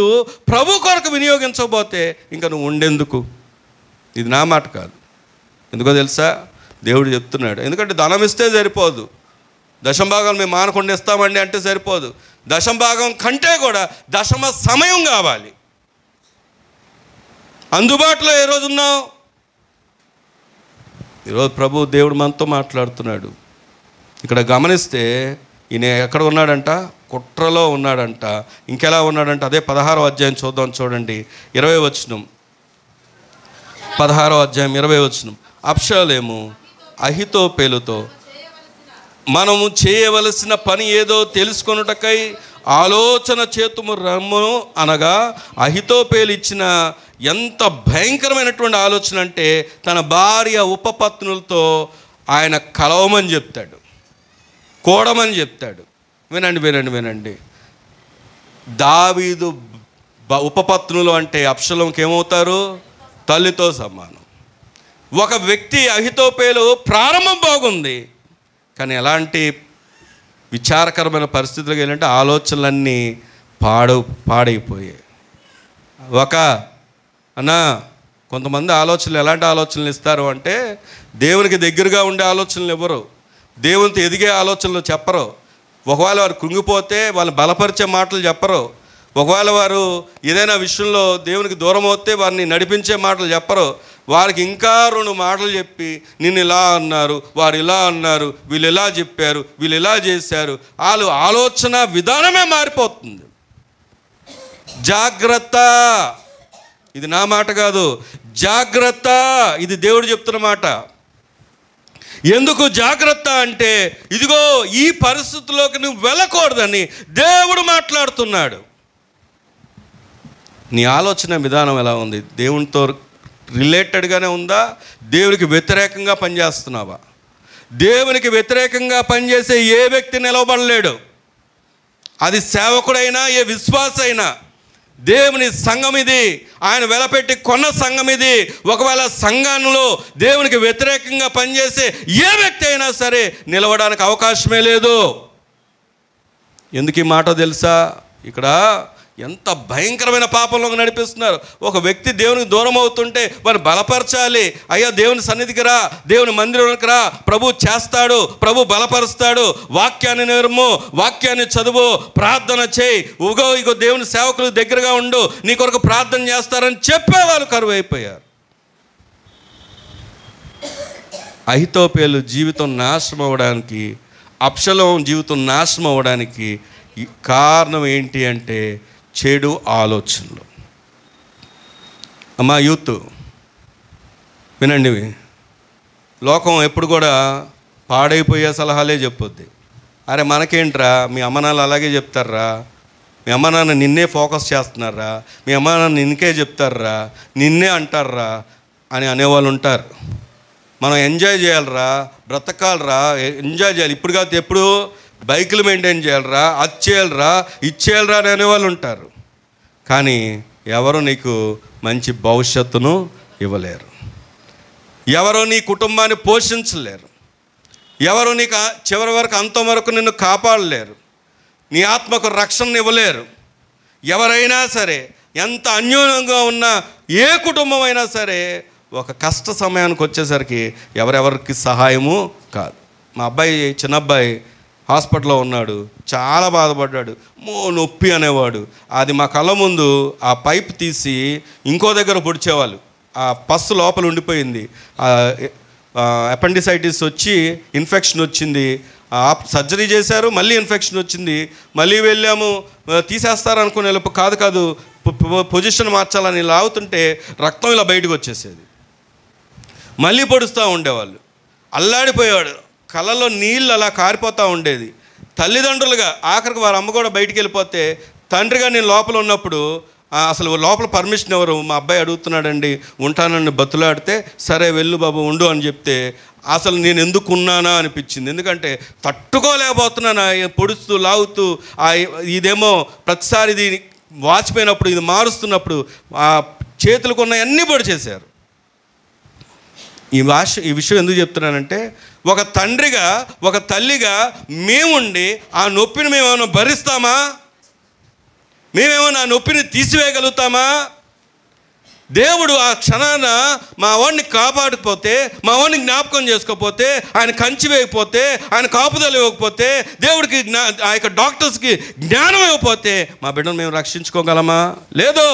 ప్రభు కొరకు వినియోగించకపోతే ఇంకా నువ్వు ఉండేందుకు? ఇది నా మాట కాదు. ఎందుకో తెలుసా? దేవుడు చెప్తున్నాడు. ఎందుకంటే ధనం ఇస్తే సరిపోదు, దశంభాగాలు మేము మానకుండా ఇస్తామండి అంటే సరిపోదు. దశంభాగం కంటే కూడా దశమ సమయం కావాలి. అందుబాటులో ఏ రోజు ఉన్నావు? ఈరోజు ప్రభు దేవుడు మనతో మాట్లాడుతున్నాడు. ఇక్కడ గమనిస్తే ఈయన ఎక్కడ ఉన్నాడంట? కుట్రలో ఉన్నాడంట. ఇంకెలా ఉన్నాడంట? అదే 16వ అధ్యాయం చూద్దాం, చూడండి. 20వ వచనం, 16వ అధ్యాయం 20వ వచనం. అబ్షాలోము అహీతోపెలుతో మనము చేయవలసిన పని ఏదో తెలుసుకొనుటకై ఆలోచన చేతుము రమ్మును అనగా, అహీతోపెలు ఇచ్చిన ఎంత భయంకరమైనటువంటి ఆలోచన అంటే తన భార్య ఉపపత్నులతో ఆయన కలవమని చెప్తాడు, కూడమని చెప్తాడు. వినండి. దావీదు ఉపపత్నులు అంటే అబ్షాలోముకి ఏమవుతారు? తల్లితో సమానం. ఒక వ్యక్తి అహీతోపెలు ప్రారంభం బాగుంది, కానీ ఎలాంటి విచారకరమైన పరిస్థితులకు వెళ్ళంటే ఆలోచనలన్నీ పాడైపోయాయి. కొంతమంది ఆలోచనలు ఎలాంటి ఆలోచనలు ఇస్తారు అంటే దేవునికి దగ్గరగా ఉండే ఆలోచనలు ఇవ్వరు, దేవునితో ఎదిగే ఆలోచనలు చెప్పరు. ఒకవేళ వారు కృంగిపోతే వాళ్ళని బలపరిచే మాటలు చెప్పరు. ఒకవేళ వారు ఏదైనా విషయంలో దేవునికి దూరం అవుతే వారిని నడిపించే మాటలు చెప్పరు. వారికి ఇంకా 2 మాటలు చెప్పి నిన్ను ఇలా అన్నారు, వారు ఇలా అన్నారు, వీళ్ళు ఇలా చెప్పారు, వీళ్ళు ఇలా చేశారు, వాళ్ళు ఆలోచన విధానమే మారిపోతుంది. జాగ్రత్త, ఇది నా మాట కాదు, జాగ్రత్త, ఇది దేవుడు చెప్తున్న మాట. ఎందుకు జాగ్రత్త అంటే ఇదిగో ఈ పరిస్థితుల్లోకి నువ్వు వెళ్ళకూడదని దేవుడు మాట్లాడుతున్నాడు. నీ ఆలోచన విధానం ఎలా ఉంది? దేవునితో రిలేటెడ్గానే ఉందా? దేవునికి వ్యతిరేకంగా పనిచేస్తున్నావా? దేవునికి వ్యతిరేకంగా పనిచేసే ఏ వ్యక్తి నిలవబడలేడు. అది సేవకుడైనా ఏ విశ్వాసైనా. దేవుని సంఘం ఇది, ఆయన వెలపెట్టి కొన్న సంఘం ఇది. ఒకవేళ సంఘంలో దేవునికి వ్యతిరేకంగా పనిచేసే ఏ వ్యక్తి అయినా సరే నిలవడానికి అవకాశమే లేదు. ఎందుకు ఈ మాట తెలుసా? ఇక్కడ ఎంత భయంకరమైన పాపంలోకి నడిపిస్తున్నారు. ఒక వ్యక్తి దేవునికి దూరం అవుతుంటే వారిని బలపరచాలి. అయ్యా దేవుని సన్నిధికి రా, దేవుని మందిరానికి రా, ప్రభు చేస్తాడు, ప్రభు బలపరుస్తాడు, వాక్యాన్ని నేర్ము, వాక్యాన్ని చదువు, ప్రార్థన చేయి, ఇగో దేవుని సేవకులు దగ్గరగా ఉండు, నీ కొరకు ప్రార్థన చేస్తారని చెప్పేవాళ్ళు కరువు అయిపోయారు. అహీతోపెలు జీవితం నాశనం అవ్వడానికి, అబ్షాలోము జీవితం నాశనం అవ్వడానికి కారణం ఏంటి అంటే చెడు ఆలోచనలు. అమ్మా యూత్ వినండి, లోకం ఎప్పుడు కూడా పాడైపోయే సలహాలే చెప్పొద్ది. అరే మనకేంట్రా, మీ అమ్మ నాన్న అలాగే చెప్తారా, మీ అమ్మ నాన్న నిన్నే ఫోకస్ చేస్తున్నారా, మీ అమ్మ నాన్న నిన్నే చెప్తారా, నిన్నే అంటారా అని అనేవాళ్ళు ఉంటారు. మనం ఎంజాయ్ చేయాలరా, బ్రతకాలరా, ఎంజాయ్ చేయాలి. ఇప్పుడు కాదు ఎప్పుడు బైకులు మెయింటైన్ చేయాలరా, అది చేయాలరా, ఇచ్చేయాలరా అని అనేవాళ్ళు ఉంటారు. కానీ ఎవరు నీకు మంచి భవిష్యత్తును ఇవ్వలేరు, ఎవరు నీ కుటుంబాన్ని పోషించలేరు, ఎవరు నీకు చివరి వరకు అంతవరకు నిన్ను కాపాడలేరు, నీ ఆత్మకు రక్షణ ఇవ్వలేరు. ఎవరైనా సరే, ఎంత అన్యోన్యంగా ఉన్న ఏ కుటుంబం అయినా సరే, ఒక కష్ట సమయానికి వచ్చేసరికి ఎవరెవరికి సహాయము కాదు. మా అబ్బాయి, చిన్న అబ్బాయి హాస్పిటల్లో ఉన్నాడు, చాలా బాధపడ్డాడు. నొప్పి అనేవాడు. అది మా కళ్ళ ముందు ఆ పైప్ తీసి ఇంకో దగ్గర పొడిచేవాళ్ళు. ఆ పస్సు లోపల ఉండిపోయింది. అపెండిసైటిస్ వచ్చి ఇన్ఫెక్షన్ వచ్చింది. సర్జరీ చేశారు, మళ్ళీ ఇన్ఫెక్షన్ వచ్చింది. మళ్ళీ వెళ్ళాము, తీసేస్తారు అనుకునే లోపు కాదు పొజిషన్ మార్చాలని లాగుతుంటే రక్తం ఇలా బయటకు వచ్చేసేది. మళ్ళీ పొడుస్తూ ఉండేవాళ్ళు. అల్లాడిపోయేవాడు, కళ్ళలో నీళ్ళు అలా కారిపోతూ ఉండేది. తల్లిదండ్రులుగా ఆఖరికి వారి అమ్మ కూడా బయటికి వెళ్ళిపోతే తండ్రిగా నేను లోపల ఉన్నప్పుడు అసలు లోపల పర్మిషన్ ఎవరు, మా అబ్బాయి అడుగుతున్నాడండి ఉంటానని బతులాడితే సరే వెళ్ళు బాబు ఉండు అని చెప్తే అసలు నేను ఎందుకు ఉన్నానా అనిపించింది. ఎందుకంటే తట్టుకోలేకపోతున్నాను, పొడుస్తూ లాగుతూ ఇదేమో ప్రతిసారి ఇది వాచిపోయినప్పుడు ఇది మారుస్తున్నప్పుడు ఆ చేతులకు ఉన్నవన్నీ పొడి చేశారు. ఈ విషయం ఎందుకు చెప్తున్నానంటే ఒక తండ్రిగా ఒక తల్లిగా మేముండి ఆ నొప్పిని మేమేమైనా భరిస్తామా? మేమేమైనా ఆ నొప్పిని తీసివేయగలుగుతామా? దేవుడు ఆ క్షణాన మా వాడిని కాపాడకపోతే, మా వాడిని జ్ఞాపకం చేసుకోకపోతే, ఆయన కంచి వేయకపోతే, ఆయన కాపుదలు ఇవ్వకపోతే, దేవుడికి ఆ యొక్క డాక్టర్స్కి జ్ఞానం ఇవ్వకపోతే మా బిడ్డను మేము రక్షించుకోగలమా? లేదో.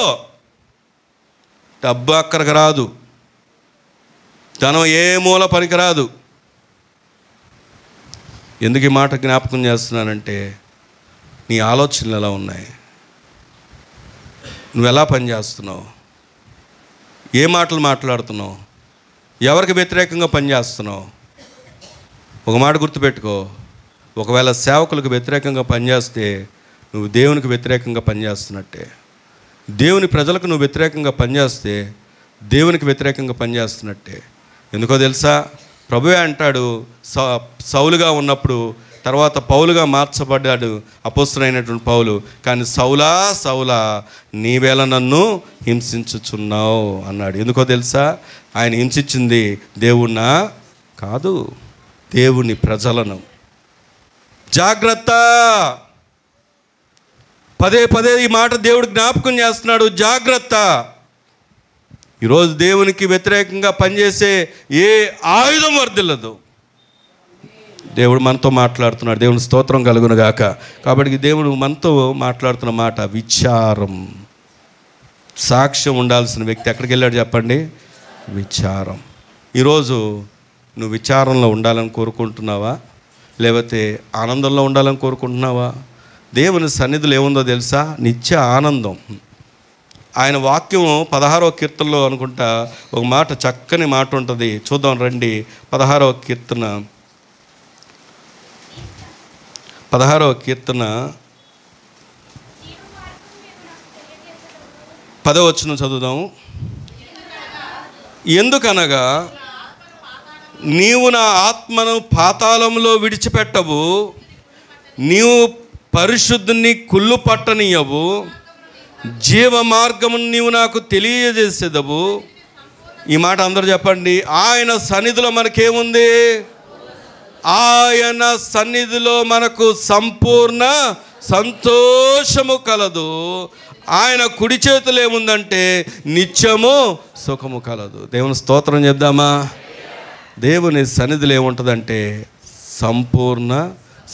డబ్బు అక్కడికి రాదు, ధనం ఏ మూల పనికిరాదు. ఎందుకు ఈ మాట జ్ఞాపకం చేస్తున్నానంటే నీ ఆలోచనలు ఎలా ఉన్నాయి, నువ్వు ఎలా పనిచేస్తున్నావు, ఏ మాటలు మాట్లాడుతున్నావు, ఎవరికి వ్యతిరేకంగా పనిచేస్తున్నావు. ఒక మాట గుర్తుపెట్టుకో, ఒకవేళ సేవకులకు వ్యతిరేకంగా పనిచేస్తే నువ్వు దేవునికి వ్యతిరేకంగా పనిచేస్తున్నట్టే. దేవుని ప్రజలకు నువ్వు వ్యతిరేకంగా పనిచేస్తే దేవునికి వ్యతిరేకంగా పనిచేస్తున్నట్టే. ఎందుకో తెలుసా? ప్రభువే అంటాడు, సౌలుగా ఉన్నప్పుడు తర్వాత పౌలుగా మార్చబడ్డాడు అపోస్తలుడైనటువంటి పౌలు. కానీ సౌలా సౌలా నీవేళ నన్ను హింసించుచున్నావు అన్నాడు. ఎందుకో తెలుసా? ఆయన హింసించింది దేవుణ్ణా కాదు, దేవుని ప్రజలను. జాగ్రత్త, పదే పదే ఈ మాట దేవుడు జ్ఞాపకం చేస్తున్నాడు, జాగ్రత్త. ఈరోజు దేవునికి వ్యతిరేకంగా పనిచేసే ఏ ఆయుధం వర్ధిల్లదు. దేవుడు మనతో మాట్లాడుతున్నాడు. దేవుని స్తోత్రం కలుగును గాక. కాబట్టి దేవుడు మనతో మాట్లాడుతున్న మాట విచారం. సాక్ష్యం ఉండాల్సిన వ్యక్తి ఎక్కడికి వెళ్ళాడు చెప్పండి? విచారం. ఈరోజు నువ్వు విచారంలో ఉండాలని కోరుకుంటున్నావా, లేకపోతే ఆనందంలో ఉండాలని కోరుకుంటున్నావా? దేవుని సన్నిధిలో ఏముందో తెలుసా? నిత్య ఆనందం. ఆయన వాక్యం 16వ కీర్తనలో అనుకుంటా ఒక మాట, చక్కని మాట ఉంటుంది. చూద్దాం రండి. 16వ కీర్తన 10వ వచనం చదువుదాము. ఎందుకనగా నీవు నా ఆత్మను పాతాళంలో విడిచిపెట్టవు, నీవు పరిశుద్ధుని కుళ్ళు పట్టనీయవు, జీవ మార్గమును నీవు నాకు తెలియజేసేదవు. ఈ మాట అందరూ చెప్పండి. ఆయన సన్నిధిలో మనకేముంది? ఆయన సన్నిధిలో మనకు సంపూర్ణ సంతోషము కలదు. ఆయన కుడి చేతులు ఏముందంటే నిత్యము సుఖము కలదు. దేవుని స్తోత్రం చెప్దామా? దేవుని సన్నిధిలో ఏముంటుందంటే సంపూర్ణ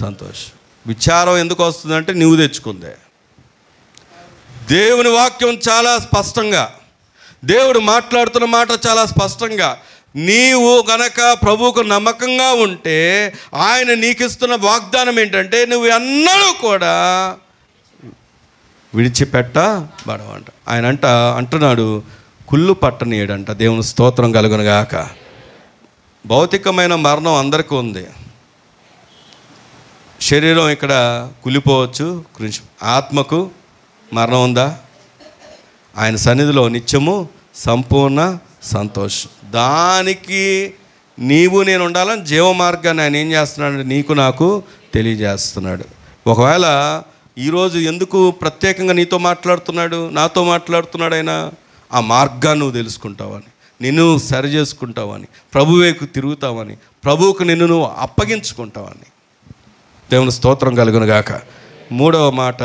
సంతోషం. విచారం ఎందుకు వస్తుందంటే నువ్వు తెచ్చుకుందే. దేవుని వాక్యం చాలా స్పష్టంగా, దేవుడు మాట్లాడుతున్న మాట చాలా స్పష్టంగా, నీవు గనక ప్రభువుకు నమ్మకంగా ఉంటే ఆయన నీకు ఇస్తున్న వాగ్దానం ఏంటంటే నువ్వు ఎన్నడూ కూడా విడిచిపెట్టబడవంట. ఆయన అంటున్నాడు కుళ్ళు పట్టనీయడంట. దేవుని స్తోత్రం కలుగునుగాక. భౌతికమైన మరణం అందరికీ ఉంది. శరీరం ఇక్కడ కులిపోవచ్చు, ఆత్మకు మరణం ఉందా? ఆయన సన్నిధిలో నిత్యము సంపూర్ణ సంతోషం. దానికి నీవు నేను ఉండాలని జీవ మార్గాన్ని ఆయన ఏం చేస్తున్నాడు? నీకు నాకు తెలియజేస్తున్నాడు. ఒకవేళ ఈరోజు ఎందుకు ప్రత్యేకంగా నీతో మాట్లాడుతున్నాడు, నాతో మాట్లాడుతున్నాడు ఆయన? ఆ మార్గాన్ని నువ్వు తెలుసుకుంటావని, నిన్ను సరి చేసుకుంటావని, ప్రభువుకు తిరుగుతావని, ప్రభువుకు నిన్ను నువ్వు అప్పగించుకుంటావని. దేవుని స్తోత్రం కలుగును గాక. 3వ మాట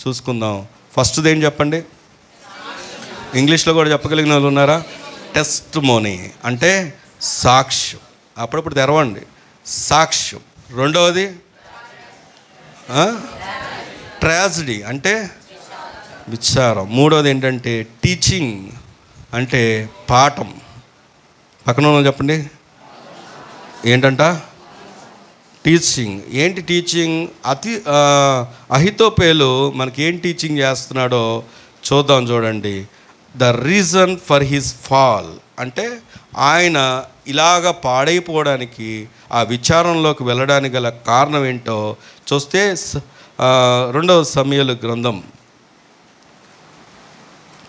చూసుకుందాం. ఫస్ట్ది ఏం చెప్పండి? ఇంగ్లీష్లో కూడా చెప్పగలిగిన వాళ్ళు ఉన్నారా? టెస్టిమోనీ అంటే సాక్ష్యం. అప్పుడప్పుడు తెరవండి. సాక్ష్యం. రెండవది ట్రాజడీ అంటే విచారం. మూడవది ఏంటంటే టీచింగ్ అంటే పాఠం. పక్కన ఉన్న చెప్పండి ఏంటంట? టీచింగ్. ఏంటి టీచింగ్? అహితోపేలు మనకి ఏం టీచింగ్ చేస్తున్నాడో చూద్దాం, చూడండి. The reason for his fall అంటే ఆయన ఇలాగ పాడైపోవడానికి, ఆ విచారంలోకి వెళ్ళడానికి గల కారణం ఏంటో చూస్తే 2వ సమూయేలు గ్రంథం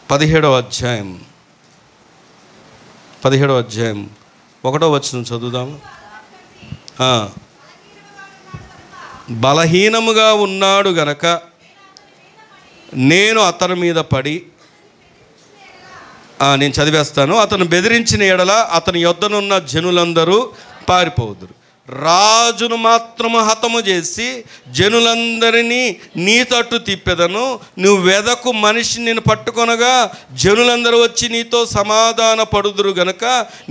17వ అధ్యాయం 1వ వచనం చదువుదాము. బలహీనముగా ఉన్నాడు గనక నేను అతని మీద పడి, నేను చదివేస్తాను. అతను బెదిరించిన ఎడల అతని యొద్దనున్న జనులందరూ పారిపోదురు. రాజును మాత్రము హతము చేసి జనులందరినీ నీ తట్టు తిప్పెదను. నువ్వు వెదకు మనిషిని నేను పట్టుకొనగా జనులందరూ వచ్చి నీతో సమాధాన పడుదురు గనక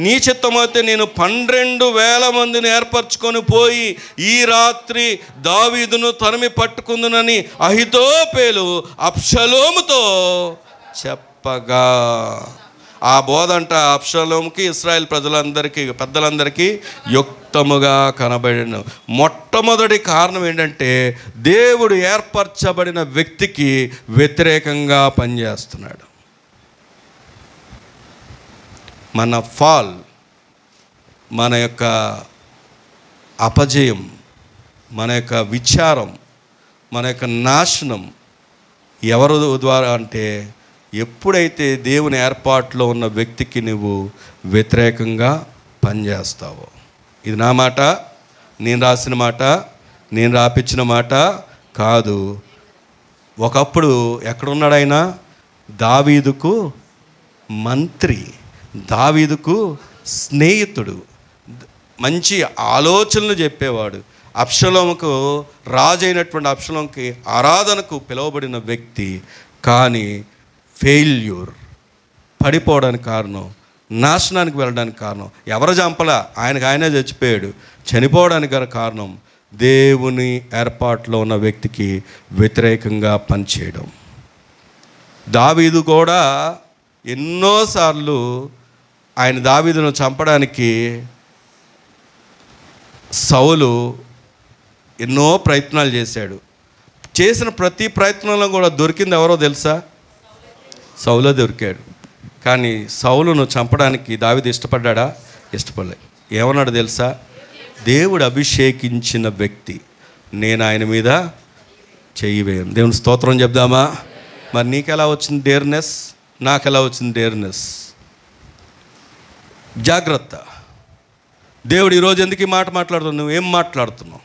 నీ చిత్తమైతే నేను 12,000 మందిని ఏర్పరచుకొని పోయి ఈ రాత్రి దావీదును తరిమి పట్టుకుందునని అహితోపేలు అబ్షలోముతో చెప్పగా. ఆ బోధంట అబ్షలోముకి, ఇశ్రాయేల్ ప్రజలందరికీ, పెద్దలందరికీ యుక్తముగా కనబడిన మొట్టమొదటి కారణం ఏంటంటే దేవుడు ఏర్పరచబడిన వ్యక్తికి వ్యతిరేకంగా పనిచేస్తున్నాడు. మన ఫాల్, మన యొక్క అపజయం, మన యొక్క విచారం, మన యొక్క నాశనం ఎవరు ద్వారా అంటే ఎప్పుడైతే దేవుని ఏర్పాటులో ఉన్న వ్యక్తికి నువ్వు వ్యతిరేకంగా పనిచేస్తావో. ఇది నా మాట, నేను రాసిన మాట, నేను రాపించిన మాట కాదు. ఒకప్పుడు ఎక్కడున్నాడు ఆయన? దావీదుకు మంత్రి, దావీదుకు స్నేహితుడు, మంచి ఆలోచనలు చెప్పేవాడు. అబ్షలోముకు, రాజు అయినటువంటి అబ్షలోముకి ఆరాధనకు పిలువబడిన వ్యక్తి. కానీ ఫెయిల్యూర్, పడిపోవడానికి కారణం, నాశనానికి వెళ్ళడానికి కారణం ఎవరు చంపలా, ఆయనే చచ్చిపోయాడు. చనిపోవడానికి గల కారణం దేవుని ఏర్పాటులో ఉన్న వ్యక్తికి వ్యతిరేకంగా పనిచేయడం. దావీదు కూడా ఎన్నోసార్లు దావీదును చంపడానికి సౌలు ఎన్నో ప్రయత్నాలు చేశాడు. చేసిన ప్రతి ప్రయత్నంలో కూడా దొరికింది ఎవరో తెలుసా? సౌలు దొరికాడు. కానీ సౌలును చంపడానికి దావీదు ఇష్టపడ్డా? ఇష్టపడలే. ఏమన్నాడు తెలుసా? దేవుడు అభిషేకించిన వ్యక్తి, నేను ఆయన మీద చెయ్యి వేయను. దేవుని స్తోత్రం చెప్దామా? మరి నీకెలా వచ్చింది డేర్నెస్? నాకెలా వచ్చింది డేర్నెస్? జాగ్రత్త. దేవుడు ఈరోజు ఎందుకు ఈ మాట మాట్లాడుతున్నావు? నువ్వేం మాట్లాడుతున్నావు?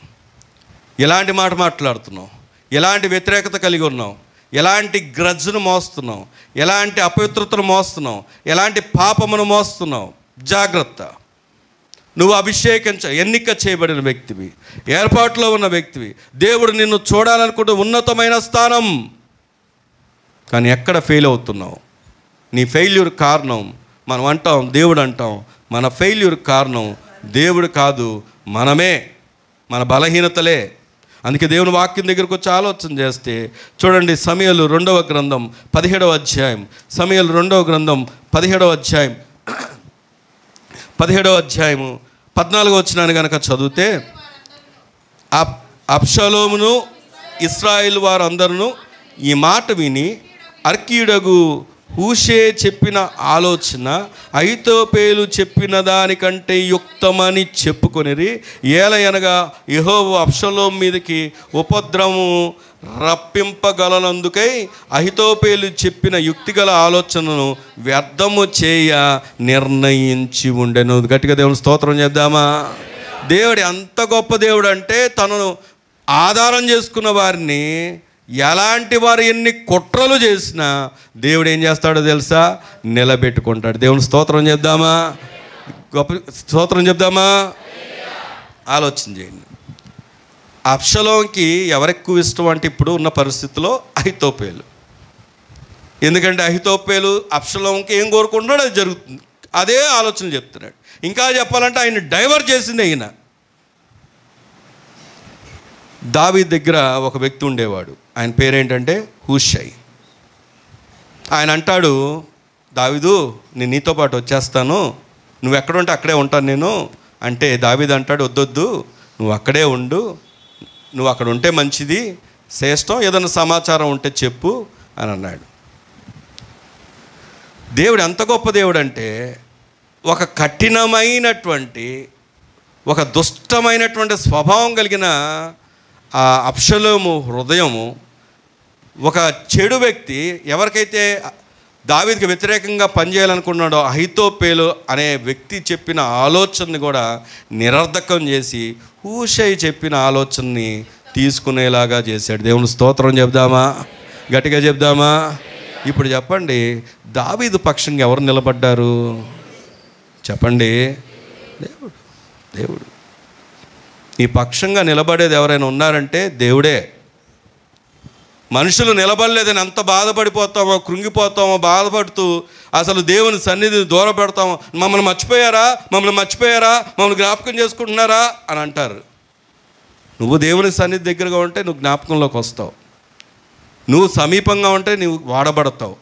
ఎలాంటి మాట మాట్లాడుతున్నావు? ఎలాంటి వ్యతిరేకత కలిగి ఉన్నావు? ఎలాంటి గ్రజ్జును మోస్తున్నావు? ఎలాంటి అపవిత్రతను మోస్తున్నావు? ఎలాంటి పాపమును మోస్తున్నావు? జాగ్రత్త. నువ్వు ఎన్నిక చేయబడిన వ్యక్తివి, ఏర్పాటులో ఉన్న వ్యక్తివి. దేవుడు నిన్ను చూడాలనుకుంటే ఉన్నతమైన స్థానం. కానీ ఎక్కడ ఫెయిల్ అవుతున్నావు? నీ ఫెయిల్యూర్ కారణం మనం అంటాం, దేవుడు అంటాం. మన ఫెయిల్యూర్ కారణం దేవుడు కాదు, మనమే, మన బలహీనతలే. అందుకే దేవుని వాక్యం దగ్గరకు వచ్చి ఆలోచన చేస్తే చూడండి, సమూయేలు 2వ గ్రంథం 17వ అధ్యాయం, సమూయేలు 2వ గ్రంథం 17వ అధ్యాయం 14వ వచనాన్ని కనుక చదివితే, అబ్షలోమును ఇశ్రాయేలు వారందరూ ఈ మాట విని అర్కీయుడగు హూషే చెప్పిన ఆలోచన అహితోపేలు చెప్పిన దానికంటే యుక్తమని చెప్పుకొనిరి. ఏలయనగా యెహోవా అబ్షలోము మీదకి ఉపద్రవము రప్పింపగలనందుకై అహితోపేలు చెప్పిన యుక్తిగల ఆలోచనను వ్యర్థము చేయ నిర్ణయించి ఉండెను. గట్టిగా దేవుని స్తోత్రం చేద్దామా? దేవుడు ఎంత గొప్ప దేవుడు అంటే, తనను ఆధారం చేసుకున్న వారిని, ఎలాంటి వారు ఎన్ని కుట్రలు చేసినా దేవుడు ఏం చేస్తాడో తెలుసా? నిలబెట్టుకుంటాడు. దేవుని స్తోత్రం చెప్దామా? గొప్ప స్తోత్రం చెప్దామా? ఆలోచన చేయండి. అబ్షలోముకి ఎవరెక్కువ ఇష్టం అంటే ఇప్పుడు ఉన్న పరిస్థితిలో అహితోపేలు. ఎందుకంటే అహితోపేలు అబ్షలోముకి ఏం కోరుకుంటున్నాడో అది జరుగుతుంది. అదే ఆలోచన చెప్తున్నాడు. ఇంకా చెప్పాలంటే ఆయన డైవర్ట్ చేసింది అయినా. దావీదు దగ్గర ఒక వ్యక్తి ఉండేవాడు, ఆయన పేరేంటంటే హూషై. ఆయన అంటాడు, దావీదు నేను నీతో పాటు వచ్చేస్తాను, నువ్వు ఎక్కడుంటే అక్కడే ఉంటాను నేను అంటే, దావీదు అంటాడు, వద్దొద్దు, నువ్వు అక్కడే ఉండు, నువ్వు అక్కడ ఉంటే మంచిది, శ్రేష్టం, ఏదైనా సమాచారం ఉంటే చెప్పు అని అన్నాడు. దేవుడు ఎంత గొప్ప దేవుడు అంటే, ఒక కఠినమైనటువంటి, ఒక దుష్టమైనటువంటి స్వభావం కలిగిన ఆ అబ్షలోము హృదయము, ఒక చెడు వ్యక్తి ఎవరికైతే దావీదుకి వ్యతిరేకంగా పనిచేయాలనుకున్నాడో అహీతోపేలు అనే వ్యక్తి చెప్పిన ఆలోచనని కూడా నిరర్ధకం చేసి హూషై చెప్పిన ఆలోచనని తీసుకునేలాగా చేశాడు. దేవుని స్తోత్రం చెప్దామా? గట్టిగా చెప్దామా? ఇప్పుడు చెప్పండి, దావీదు పక్షంగా ఎవరు నిలబడ్డారు? చెప్పండి. దేవుడు. దేవుడు ఈ పక్షంగా నిలబడేది ఎవరైనా ఉన్నారంటే దేవుడే. మనుషులు నిలబడలేదని ఎంత బాధపడిపోతామో, కృంగిపోతామో, బాధపడుతూ అసలు దేవుని సన్నిధిని దూరం పెడతామో. మమ్మల్ని మర్చిపోయారా, మమ్మల్ని జ్ఞాపకం చేసుకుంటున్నారా అని అంటారు. నువ్వు దేవుని సన్నిధి దగ్గరగా ఉంటే నువ్వు జ్ఞాపకంలోకి వస్తావు. నువ్వు సమీపంగా ఉంటే నువ్వు వాడబడతావు.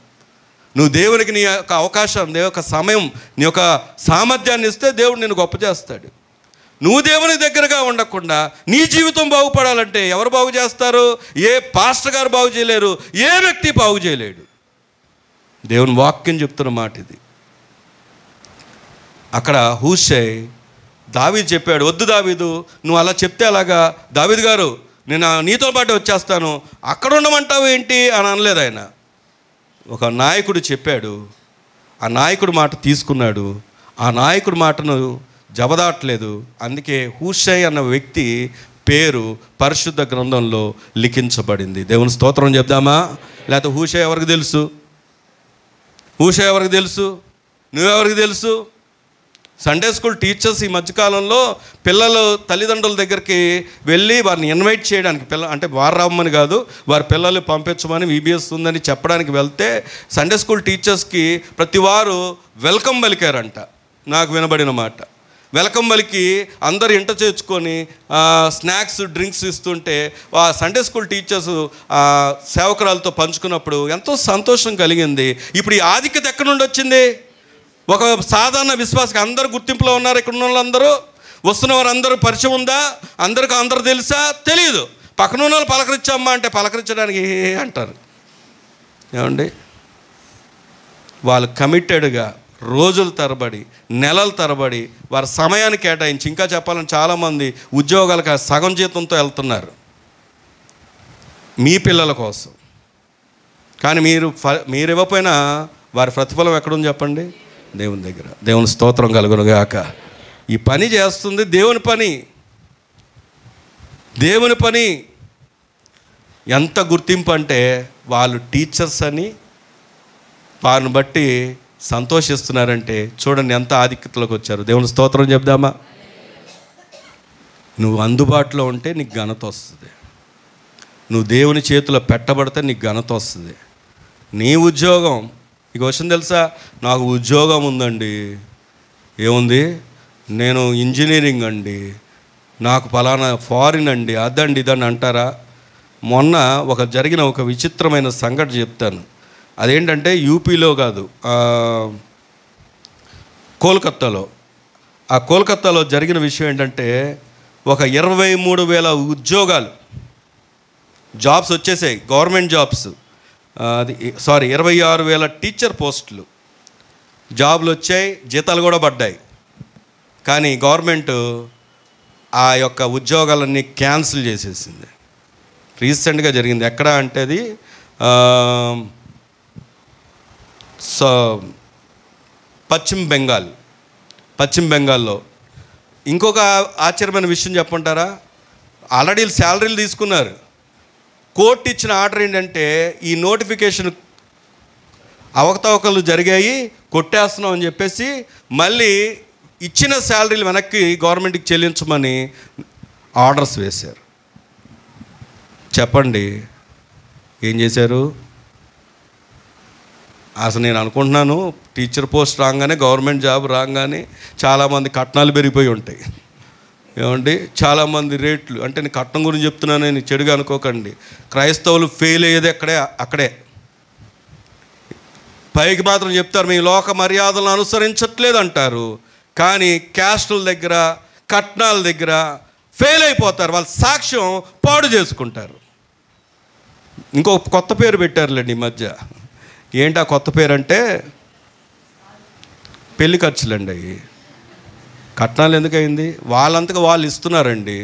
నువ్వు దేవునికి నీ యొక్క అవకాశం, నీ యొక్క సమయం, నీ యొక్క సామర్థ్యాన్ని ఇస్తే దేవుడు నిన్ను గొప్ప చేస్తాడు. నువ్వు దేవుని దగ్గరగా ఉండకుండా నీ జీవితం బాగుపడాలంటే ఎవరు బాగు చేస్తారు? ఏ పాస్టర్ గారు బాగు చేయలేరు, ఏ వ్యక్తి బాగు చేయలేడు. దేవుని వాక్యం చెప్తున్న మాట ఇది. అక్కడ హూషై దావీదు చెప్పాడు, వద్దు దావీదు, నువ్వు అలా చెప్తే అలాగా, దావీదు గారు నేను నీతో పాటు వచ్చేస్తాను, అక్కడ ఉండమంటావు ఏంటి అని అనలేదు ఆయన. ఒక నాయకుడు చెప్పాడు, ఆ నాయకుడు మాట తీసుకున్నాడు, ఆ నాయకుడి మాటను జవదాట్లేదు. అందుకే హూషై అన్న వ్యక్తి పేరు పరిశుద్ధ గ్రంథంలో లిఖించబడింది. దేవుని స్తోత్రం చెప్దామా? లేకపోతే హూషై ఎవరికి తెలుసు? హూషై ఎవరికి తెలుసు? నువ్వెవరికి తెలుసు? సండే స్కూల్ టీచర్స్ ఈ మధ్యకాలంలో పిల్లలు తల్లిదండ్రుల దగ్గరికి వెళ్ళి వారిని ఇన్వైట్ చేయడానికి, అంటే వారు రమ్మని కాదు, వారి పిల్లలు పంపించమని VBS ఉందని చెప్పడానికి వెళ్తే సండే స్కూల్ టీచర్స్కి ప్రతి వారు వెల్కమ్ పలికారంట. నాకు వినబడిన మాట. వెల్కమ్ పలికి అందరు ఇంట చేర్చుకొని స్నాక్స్, డ్రింక్స్ ఇస్తుంటే ఆ సండే స్కూల్ టీచర్స్ సేవకురాలతో పంచుకున్నప్పుడు ఎంతో సంతోషం కలిగింది. ఇప్పుడు ఈ ఆధిక్యత ఎక్కడి నుండి వచ్చింది? ఒక సాధారణ విశ్వాసకి అందరూ గుర్తింపులో ఉన్నారు. ఇక్కడ ఉన్న వాళ్ళందరూ, వస్తున్న వారు అందరూ పరిచయం ఉందా? అందరూ తెలుసా? తెలియదు. పక్కన ఉన్న వాళ్ళు పలకరించమ్మా అంటే పలకరించడానికి అంటారు. ఏమండి, వాళ్ళు కమిటెడ్గా రోజుల తరబడి, నెలల తరబడి వారి సమయాన్ని కేటాయించి, ఇంకా చెప్పాలని చాలామంది ఉద్యోగాలకు సగం జీతంతో వెళ్తున్నారు మీ పిల్లల కోసం. కానీ మీరు ఇవ్వకపోయినా వారి ప్రతిఫలం ఎక్కడుంది చెప్పండి? దేవుని దగ్గర. దేవుని స్తోత్రం కలుగునుగాక. ఈ పని చేస్తుంది దేవుని పని. దేవుని పని ఎంత గుర్తింపు అంటే వాళ్ళు టీచర్స్ అని వారిని బట్టి సంతోషిస్తున్నారంటే చూడండి ఎంత ఆధిక్యతలోకి వచ్చారు. దేవుని స్తోత్రం చెప్దామా? నువ్వు అందుబాటులో ఉంటే నీకు ఘనత వస్తుంది. నువ్వు దేవుని చేతిలో పెట్టబడితే నీకు ఘనత వస్తుంది. నీ ఉద్యోగం, నీకు విషయం తెలుసా? నాకు ఉద్యోగం ఉందండి. ఏముంది? నేను ఇంజనీరింగ్ అండి, నాకు ఫలానా ఫారిన్ అండి, అదండి ఇదని అంటారా? మొన్న జరిగిన ఒక విచిత్రమైన సంఘటన చెప్తాను. అదేంటంటే యూపీలో కాదు, కోల్కత్తాలో. ఆ కోల్కత్తాలో జరిగిన విషయం ఏంటంటే ఒక 23,000 ఉద్యోగాలు, జాబ్స్ వచ్చేసాయి, గవర్నమెంట్ జాబ్స్. 26,000 టీచర్ పోస్టులు, జాబులు వచ్చాయి, జీతాలు కూడా పడ్డాయి. కానీ గవర్నమెంట్ ఆ యొక్క ఉద్యోగాలన్నీ క్యాన్సిల్ చేసేసింది. రీసెంట్గా జరిగింది. ఎక్కడ అంటే అది పశ్చిమ బెంగాల్లో. ఇంకొక ఆశ్చర్యమైన విషయం చెప్పంటారా? ఆల్రెడీ శాలరీలు తీసుకున్నారు. కోర్టు ఇచ్చిన ఆర్డర్ ఏంటంటే ఈ నోటిఫికేషన్ అవకతవకలు జరిగాయి, కొట్టేస్తున్నాం అని చెప్పేసి మళ్ళీ ఇచ్చిన శాలరీలు వెనక్కి గవర్నమెంట్కి చెల్లించమని ఆర్డర్స్ వేశారు. చెప్పండి ఏం చేశారు? అసలు నేను అనుకుంటున్నాను టీచర్ పోస్ట్ రాగానే, గవర్నమెంట్ జాబ్ రాగానే చాలామంది కట్నాలు పెరిగిపోయి ఉంటాయి. ఏమండి, చాలామంది రేట్లు, అంటే నేను కట్నం గురించి చెప్తున్నాను, నేను చెడుగా అనుకోకండి. క్రైస్తవులు ఫెయిల్ అయ్యేది అక్కడే. పైకి మాత్రం చెప్తారు మేము లోక మర్యాదలను అనుసరించట్లేదు అంటారు, కానీ క్యాస్టుల దగ్గర, కట్నాల దగ్గర ఫెయిల్ అయిపోతారు. వాళ్ళ సాక్ష్యం పాడు చేసుకుంటారు. ఇంకో కొత్త పేరు పెట్టారులేండి ఈ మధ్య. ఏంటి ఆ కొత్త పేరు అంటే పెళ్లి ఖర్చులండి అవి. కట్నాలు ఎందుకయింది? వాళ్ళంతగా వాళ్ళు ఇస్తున్నారండి.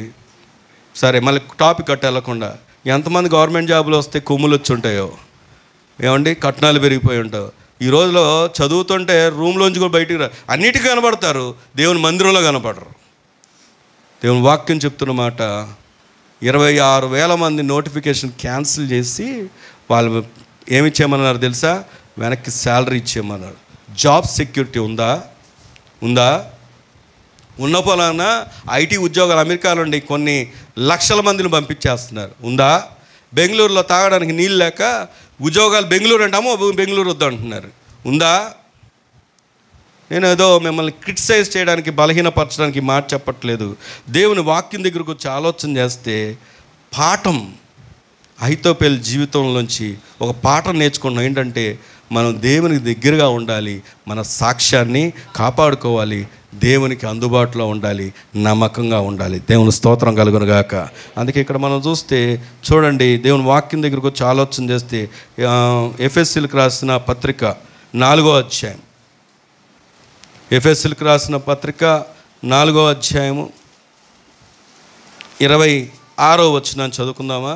సరే, మళ్ళీ టాపిక్ కట్ట వెళ్ళకుండా ఎంతమంది గవర్నమెంట్ జాబులు వస్తే కొమ్ములు వచ్చి ఉంటాయో ఏమండి, కట్నాలు పెరిగిపోయి ఉంటావు. ఈ రోజులో చదువుతుంటే రూమ్లోంచి కూడా బయటికి అన్నిటికీ కనబడతారు, దేవుని మందిరంలో కనపడరు. దేవుని వాక్యం చెప్తున్న మాట, 26,000 మంది నోటిఫికేషన్ క్యాన్సిల్ చేసి వాళ్ళు ఏమి ఇచ్చేయమన్నారు తెలుసా? వెనక్కి శాలరీ ఇచ్చేయమన్నారు. జాబ్ సెక్యూరిటీ ఉందా? ఉన్న పోలాన ఐటీ ఉద్యోగాలు అమెరికాలో ఉండి కొన్ని లక్షల మందిని పంపించేస్తున్నారు. ఉందా? బెంగళూరులో తాగడానికి నీళ్ళు లేక ఉద్యోగాలు బెంగళూరు అంటామో బెంగళూరు వద్దు అంటున్నారు. ఉందా? నేను ఏదో మిమ్మల్ని క్రిటిసైజ్ చేయడానికి, బలహీనపరచడానికి మాట చెప్పట్లేదు. దేవుని వాక్యం దగ్గరకు వచ్చి ఆలోచన చేస్తే పాఠం, అహీతోపెలు జీవితంలోంచి ఒక పాఠం నేర్చుకున్నాం. ఏంటంటే మనం దేవునికి దగ్గరగా ఉండాలి, మన సాక్ష్యాన్ని కాపాడుకోవాలి, దేవునికి అందుబాటులో ఉండాలి, నమ్మకంగా ఉండాలి. దేవుని స్తోత్రం కలుగునుగాక. అందుకే ఇక్కడ మనం చూస్తే చూడండి, దేవుని వాక్యం దగ్గరకు వచ్చి ఆలోచన చేస్తే ఎఫెసీలకు రాసిన పత్రిక 4వ అధ్యాయం, ఎఫెసీలకు రాసిన పత్రిక 4వ అధ్యాయము 26వ వచనం చదువుకుందామా?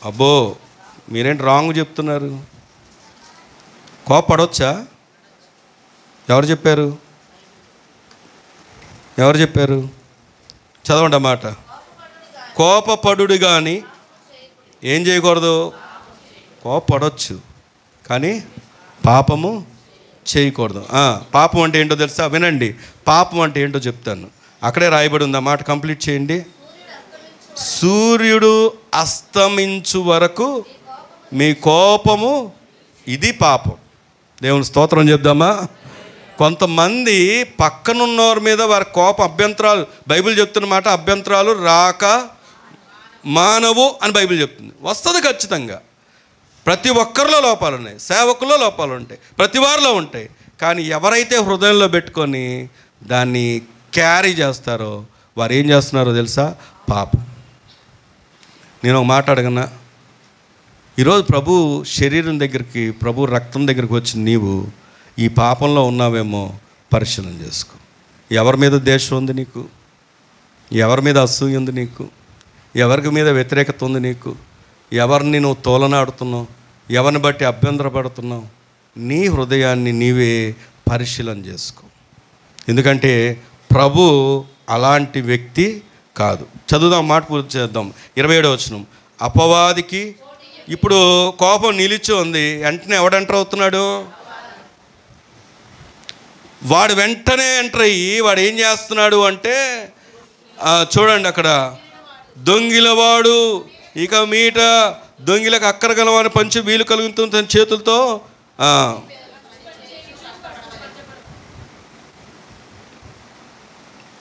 అబ్బో, మీరేంటి రాంగ్ చెప్తున్నారు? కోపడవచ్చా? ఎవరు చెప్పారు? చదవండి అన్నమాట. కోపపడుడు కానీ ఏం చేయకూడదు? కోపపడవచ్చు కానీ పాపము చేయకూడదు. పాపం అంటే ఏంటో తెలుసా? వినండి, పాపం అంటే ఏంటో చెప్తాను. అక్కడే రాయబడి ఉంది, ఆ మాట కంప్లీట్ చేయండి. సూర్యుడు అస్తమించు వరకు మీ కోపము, ఇది పాపం. దేవుని స్తోత్రం చెప్దామా? కొంతమంది పక్కనున్నవారి మీద వారి కోప అభ్యంతరాలు, బైబిల్ చెప్తున్న మాట, అభ్యంతరాలు రాక మానవు అని బైబిల్ చెప్తుంది. వస్తుంది ఖచ్చితంగా. ప్రతి ఒక్కరిలో లోపాలు ఉన్నాయి, సేవకుల్లో లోపాలు ఉంటాయి, ప్రతి వారిలో ఉంటాయి. కానీ ఎవరైతే హృదయంలో పెట్టుకొని దాన్ని క్యారీ చేస్తారో వారు ఏం చేస్తున్నారో తెలుసా? పాపం. నేను ఒక మాట అడగనా? ఈరోజు ప్రభు శరీరం దగ్గరికి, ప్రభు రక్తం దగ్గరికి వచ్చి నీవు ఈ పాపంలో ఉన్నావేమో పరిశీలన చేసుకో. ఎవరి మీద ద్వేషం ఉంది నీకు? ఎవరి మీద అసూయ ఉంది నీకు? ఎవరికి మీద వ్యతిరేకత ఉంది నీకు? ఎవరిని నువ్వు తోలనాడుతున్నావు? ఎవరిని బట్టి అభ్యంతరపడుతున్నావు? నీ హృదయాన్ని నీవే పరిశీలన చేసుకో. ఎందుకంటే ప్రభు అలాంటి వ్యక్తి కాదు. చదువుదాం, మాట పూర్తి చేద్దాం. 27వ వచనం. అపవాదికి ఇప్పుడు కోపం నిలిచి ఉంది, వెంటనే ఎవడు ఎంటర్ అవుతున్నాడు? వాడు వెంటనే ఎంటర్ అయ్యి వాడు ఏం చేస్తున్నాడు అంటే, చూడండి అక్కడ, దొంగిలవాడు ఇక మీట దొంగిలకు అక్కర గలవాని పంచి వీలు కలుగుతుంది తన చేతులతో.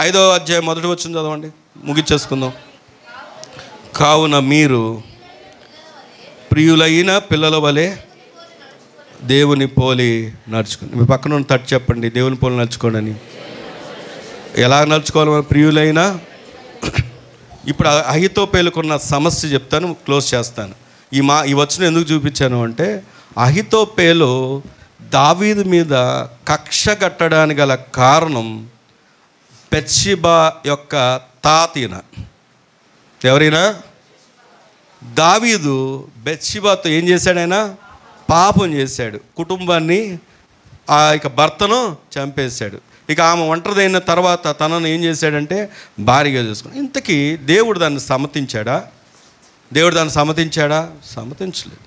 5వ అధ్యాయం 1వ వచనం చదవండి, ముగిచ్చేసుకుందాం. కావున మీరు ప్రియులైన పిల్లల వలె దేవుని పోలి నడుచుకోండి. మీ పక్కన ఉన్న తట్టు చెప్పండి, దేవుని పోలి నడుచుకోండి అని. ఎలా నడుచుకోవాలి మన ప్రియులైనా? ఇప్పుడు అహీతోపెలుకున్న సమస్య చెప్తాను, క్లోజ్ చేస్తాను. ఈ వచనం ఎందుకు చూపించాను అంటే, అహీతోపెలు దావీదు మీద కక్ష కట్టడానికి గల కారణం బెత్షెబా యొక్క తాతీన. ఎవరైనా? దావీదు బెత్షెబాతో ఏం చేశాడు? ఆయన పాపం చేశాడు, కుటుంబాన్ని, ఇక భర్తను చంపేశాడు. ఇక ఆమె ఒంటరిదైన తర్వాత తనను ఏం చేశాడంటే భారీగా చేసుకుని. ఇంతకీ దేవుడు దాన్ని సమ్మతించాడా? సమ్మతించలేదు.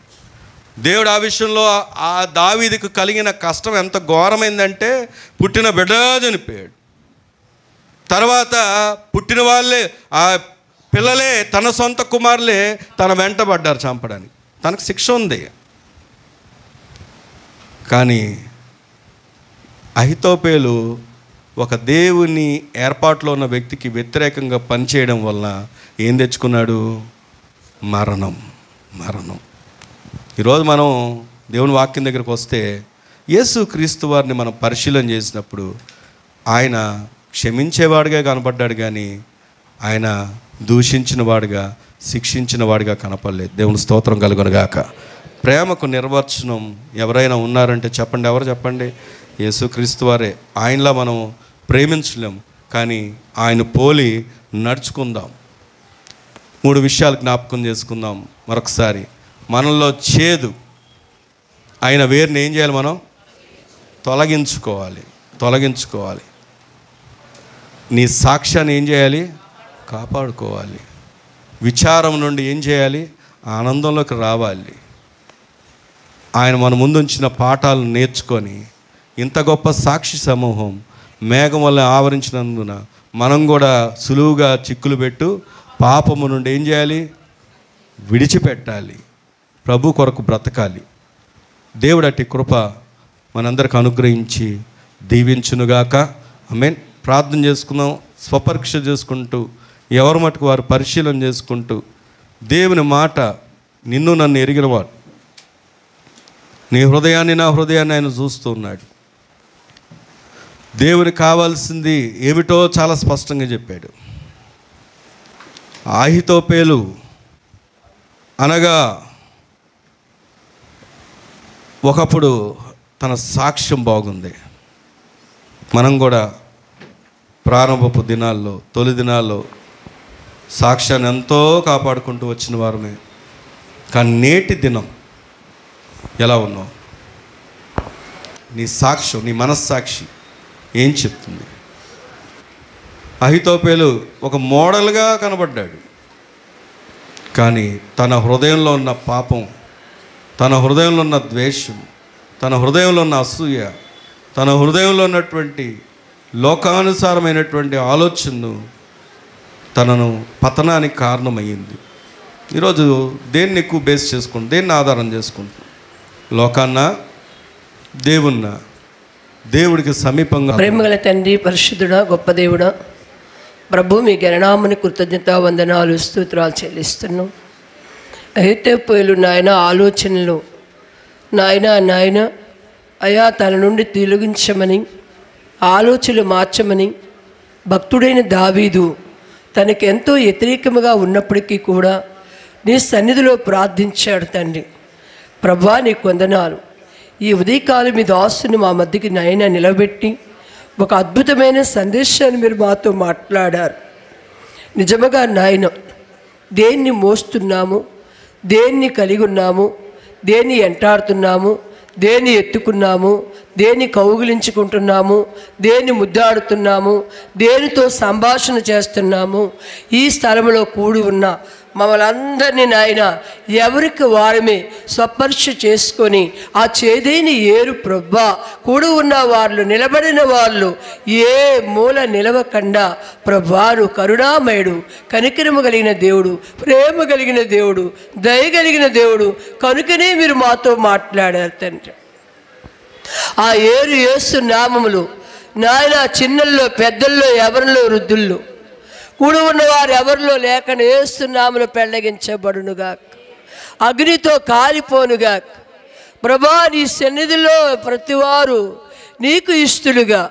దేవుడు ఆ విషయంలో ఆ దావీదుకు కలిగిన కష్టం ఎంత ఘోరమైందంటే, పుట్టిన బిడ్డ చనిపోయాడు. తర్వాత పుట్టిన వాళ్ళే, ఆ పిల్లలే, తన సొంత కుమారులే తన వెంటబడ్డారు చంపడానికి. తనకు శిక్ష ఉంది. కానీ అహీతోపెలు ఒక దేవుని ఏర్పాట్లో ఉన్న వ్యక్తికి వ్యతిరేకంగా పనిచేయడం వలన ఏం తెచ్చుకున్నాడు? మరణం. ఈరోజు మనం దేవుని వాక్యం దగ్గరికి వస్తే, యేసు క్రీస్తు వారిని మనం పరిశీలన చేసినప్పుడు ఆయన క్షమించేవాడిగా కనపడ్డాడు, కానీ ఆయన దూషించిన వాడిగా, శిక్షించిన వాడిగా కనపడలేదు. దేవుని స్తోత్రం కలుగునుగాక. ప్రేమకు నిర్వచనం ఎవరైనా ఉన్నారంటే చెప్పండి, ఎవరు చెప్పండి? యేసుక్రీస్తు వారే. ఆయనలా మనం ప్రేమించలేం, కానీ ఆయన పోలి నడుచుకుందాం. 3 విషయాలు జ్ఞాపకం చేసుకుందాం మరొకసారి. మనలో చేదు ఆయన వేరుని ఏం చేయాలి? మనం తొలగించుకోవాలి. నీ సాక్ష్యాన్ని ఏం చేయాలి? కాపాడుకోవాలి. విచారం నుండి ఏం చేయాలి? ఆనందంలోకి రావాలి. ఆయన మన ముందుంచిన పాఠాలను నేర్చుకొని ఇంత గొప్ప సాక్షి సమూహం మేఘం వల్ల ఆవరించినందున మనం కూడా సులువుగా చిక్కులు పెట్టు పాపము నుండి ఏం చేయాలి? విడిచిపెట్టాలి. ప్రభు కొరకు బ్రతకాలి. దేవుడు అట్టి కృప మనందరికి అనుగ్రహించి దీవించునుగాక. ఆమేన్. ప్రార్థన చేసుకుందాం. స్వపరీక్ష చేసుకుంటూ, ఎవరి మటుకు వారు పరిశీలన చేసుకుంటూ, దేవుని మాట నిన్ను నన్ను ఎరిగినవాడు, నీ హృదయాన్ని నా హృదయాన్ని ఆయన చూస్తూ ఉన్నాడు. దేవునికి కావాల్సింది ఏమిటో చాలా స్పష్టంగా చెప్పాడు. అహీతోపెలు అనగా ఒకప్పుడు తన సాక్ష్యం బాగుంది. మనం కూడా ప్రారంభపు దినాల్లో, తొలి దినాల్లో సాక్ష్యాన్ని ఎంతో కాపాడుకుంటూ వచ్చిన వారమే. కానీ నేటి దినం ఎలా ఉన్నావు? నీ సాక్ష్యం, నీ మనస్సాక్షి ఏం చెప్తుంది? అహీతోపెలు ఒక మోడల్గా కనబడ్డాడు, కానీ తన హృదయంలో ఉన్న పాపం, తన హృదయంలో ఉన్న ద్వేషం, తన హృదయంలో ఉన్న అసూయ, తన హృదయంలో ఉన్నటువంటి లోకానుసారమైనటువంటి ఆలోచనను తనను పతనానికి కారణమయ్యింది. ఈరోజు దేన్ని ఎక్కువ బేస్ చేసుకుంటూ, దేన్ని ఆధారం చేసుకుంటున్నాం? లోకాన్నా, దేవున్నా? దేవుడికి సమీపంగా. ప్రేమగల తండ్రి, పరిశుద్ధుడా, గొప్ప దేవుడా, ప్రభు మీ గణనామని కృతజ్ఞత వందనాలు స్తోత్రాలు చెల్లిస్తున్నాం. అహీతోపెలు నాయన ఆలోచనలు నాయన అయా తన నుండి తొలగించమని, ఆలోచనలు మార్చమని భక్తుడైన దావీదు తనకు ఎంతో వ్యతిరేకముగా ఉన్నప్పటికీ కూడా నీ సన్నిధిలో ప్రార్థించాడు. తండ్రి ప్రభువా నీకు వందనాలు. ఈ ఉదయకాలం మీ దాసుని మా మధ్యకి నాయన నిలబెట్టి ఒక అద్భుతమైన సందేశాన్ని మీరు మాతో మాట్లాడారు. నిజముగా నాయన దేన్ని మోస్తున్నాము, దేన్ని కలిగి ఉన్నాము, దేన్ని ఎంటాడుతున్నాము, దేన్ని ఎత్తుకున్నాము, దేన్ని కౌగిలించుకుంటున్నాము, దేన్ని ముద్దాడుతున్నాము, దేనితో సంభాషణ చేస్తున్నాము, ఈ స్థలంలో కూడి ఉన్న మమ్మల్ని అందరినీ నాయన ఎవరికి వారమే స్వపరీక్ష చేసుకొని ఆ చేదైన ఏరు ప్రభా కూడి ఉన్న వాళ్ళు, నిలబడిన వాళ్ళు ఏ మూల నిలవకుండా ప్రభాను కరుణామయుడు, కనికరము కలిగిన దేవుడు, ప్రేమ కలిగిన దేవుడు, దయ కలిగిన దేవుడు కనుకనే మీరు మాతో మాట్లాడారు తండ్రి. ఆ ఏరు యేసు నామములు నాయన చిన్నల్లో, పెద్దల్లో, ఎవరిలో, వృద్ధుల్లో కూడి ఉన్నవారు ఎవరిలో లేక యేసు నామములు పెళ్ళగించబడునుగాక, అగ్నితో కాలిపోనుగాక. ప్రభా నీ సన్నిధిలో ప్రతివారు నీకు ఇష్టలుగా,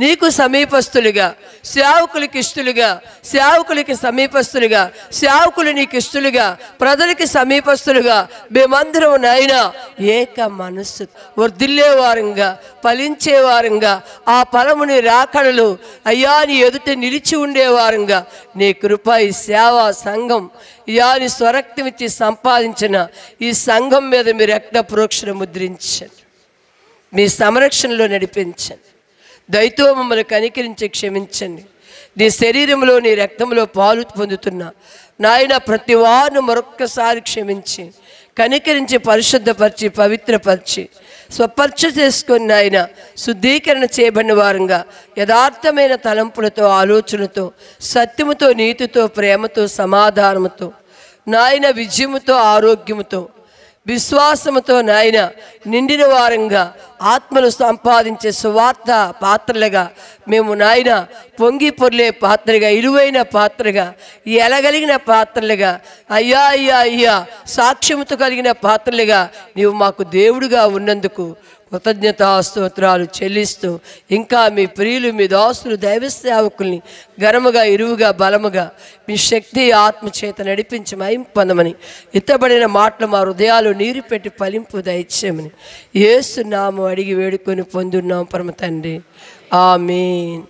నీకు సమీపస్తులుగా, సేవకులకి ఇష్టలుగా, సేవకులకి సమీపస్తులుగా, సేవకులు నీకు ఇష్టలుగా, ప్రజలకి సమీపస్తులుగా మేమందరం నాయన ఏక మనస్సు వర్ధిల్లేవారంగా, ఫలించేవారంగా, ఆ ఫలముని రాకడలు అయ్యా నీ ఎదుట నిలిచి ఉండేవారంగా నీ కృప ఈ సేవా సంఘం అయ్యా నీ స్వరక్తం ఇచ్చి సంపాదించిన ఈ సంఘం మీద మీరు రక్త ప్రోక్షణ ముద్రించండి, మీ సంరక్షణలో నడిపించండి, దయతో మమ్మల్ని కనికరించి క్షమించండి. నీ శరీరంలో, నీ రక్తంలో పాలు పొందుతున్న నాయన ప్రతి వారిని మరొక్కసారి క్షమించి, కనికరించి, పరిశుద్ధపరిచి, పవిత్రపరిచి, స్వపరీక్ష చేసుకొని నాయన శుద్ధీకరణ చేయబడిన వారంగా యథార్థమైన తలంపులతో, ఆలోచనలతో, సత్యముతో, నీతితో, ప్రేమతో, సమాధానముతో నాయన విజయముతో, ఆరోగ్యముతో, విశ్వాసముతో నాయన నిండిన వారంగా ఆత్మను సంపాదించే సువార్త పాత్రలుగా మేము నాయన పొంగి పొర్లే పాత్రగా, ఇరువైన పాత్రగా, ఎలగలిగిన పాత్రలుగా, అయ్యా అయ్యా అయ్యా సాక్ష్యముతో కలిగిన పాత్రలుగా నీవు మాకు దేవుడుగా ఉన్నందుకు కృతజ్ఞతాస్తోత్రాలు చెల్లిస్తూ ఇంకా మీ ప్రియులు, మీ దాసులు, దైవ సేవకుల్ని ఘనముగా, ఇరువుగా, బలముగా మీ శక్తి ఆత్మ చేత నడిపించి మహిమ పొందమని ఎత్తబడిన మాటలు మా హృదయాలు నీరు పెట్టి ఫలింపు దయచేయమని యేసు నామం అడిగి వేడుకొని పొందున్నాం పరమ తండ్రి. ఆమేన్.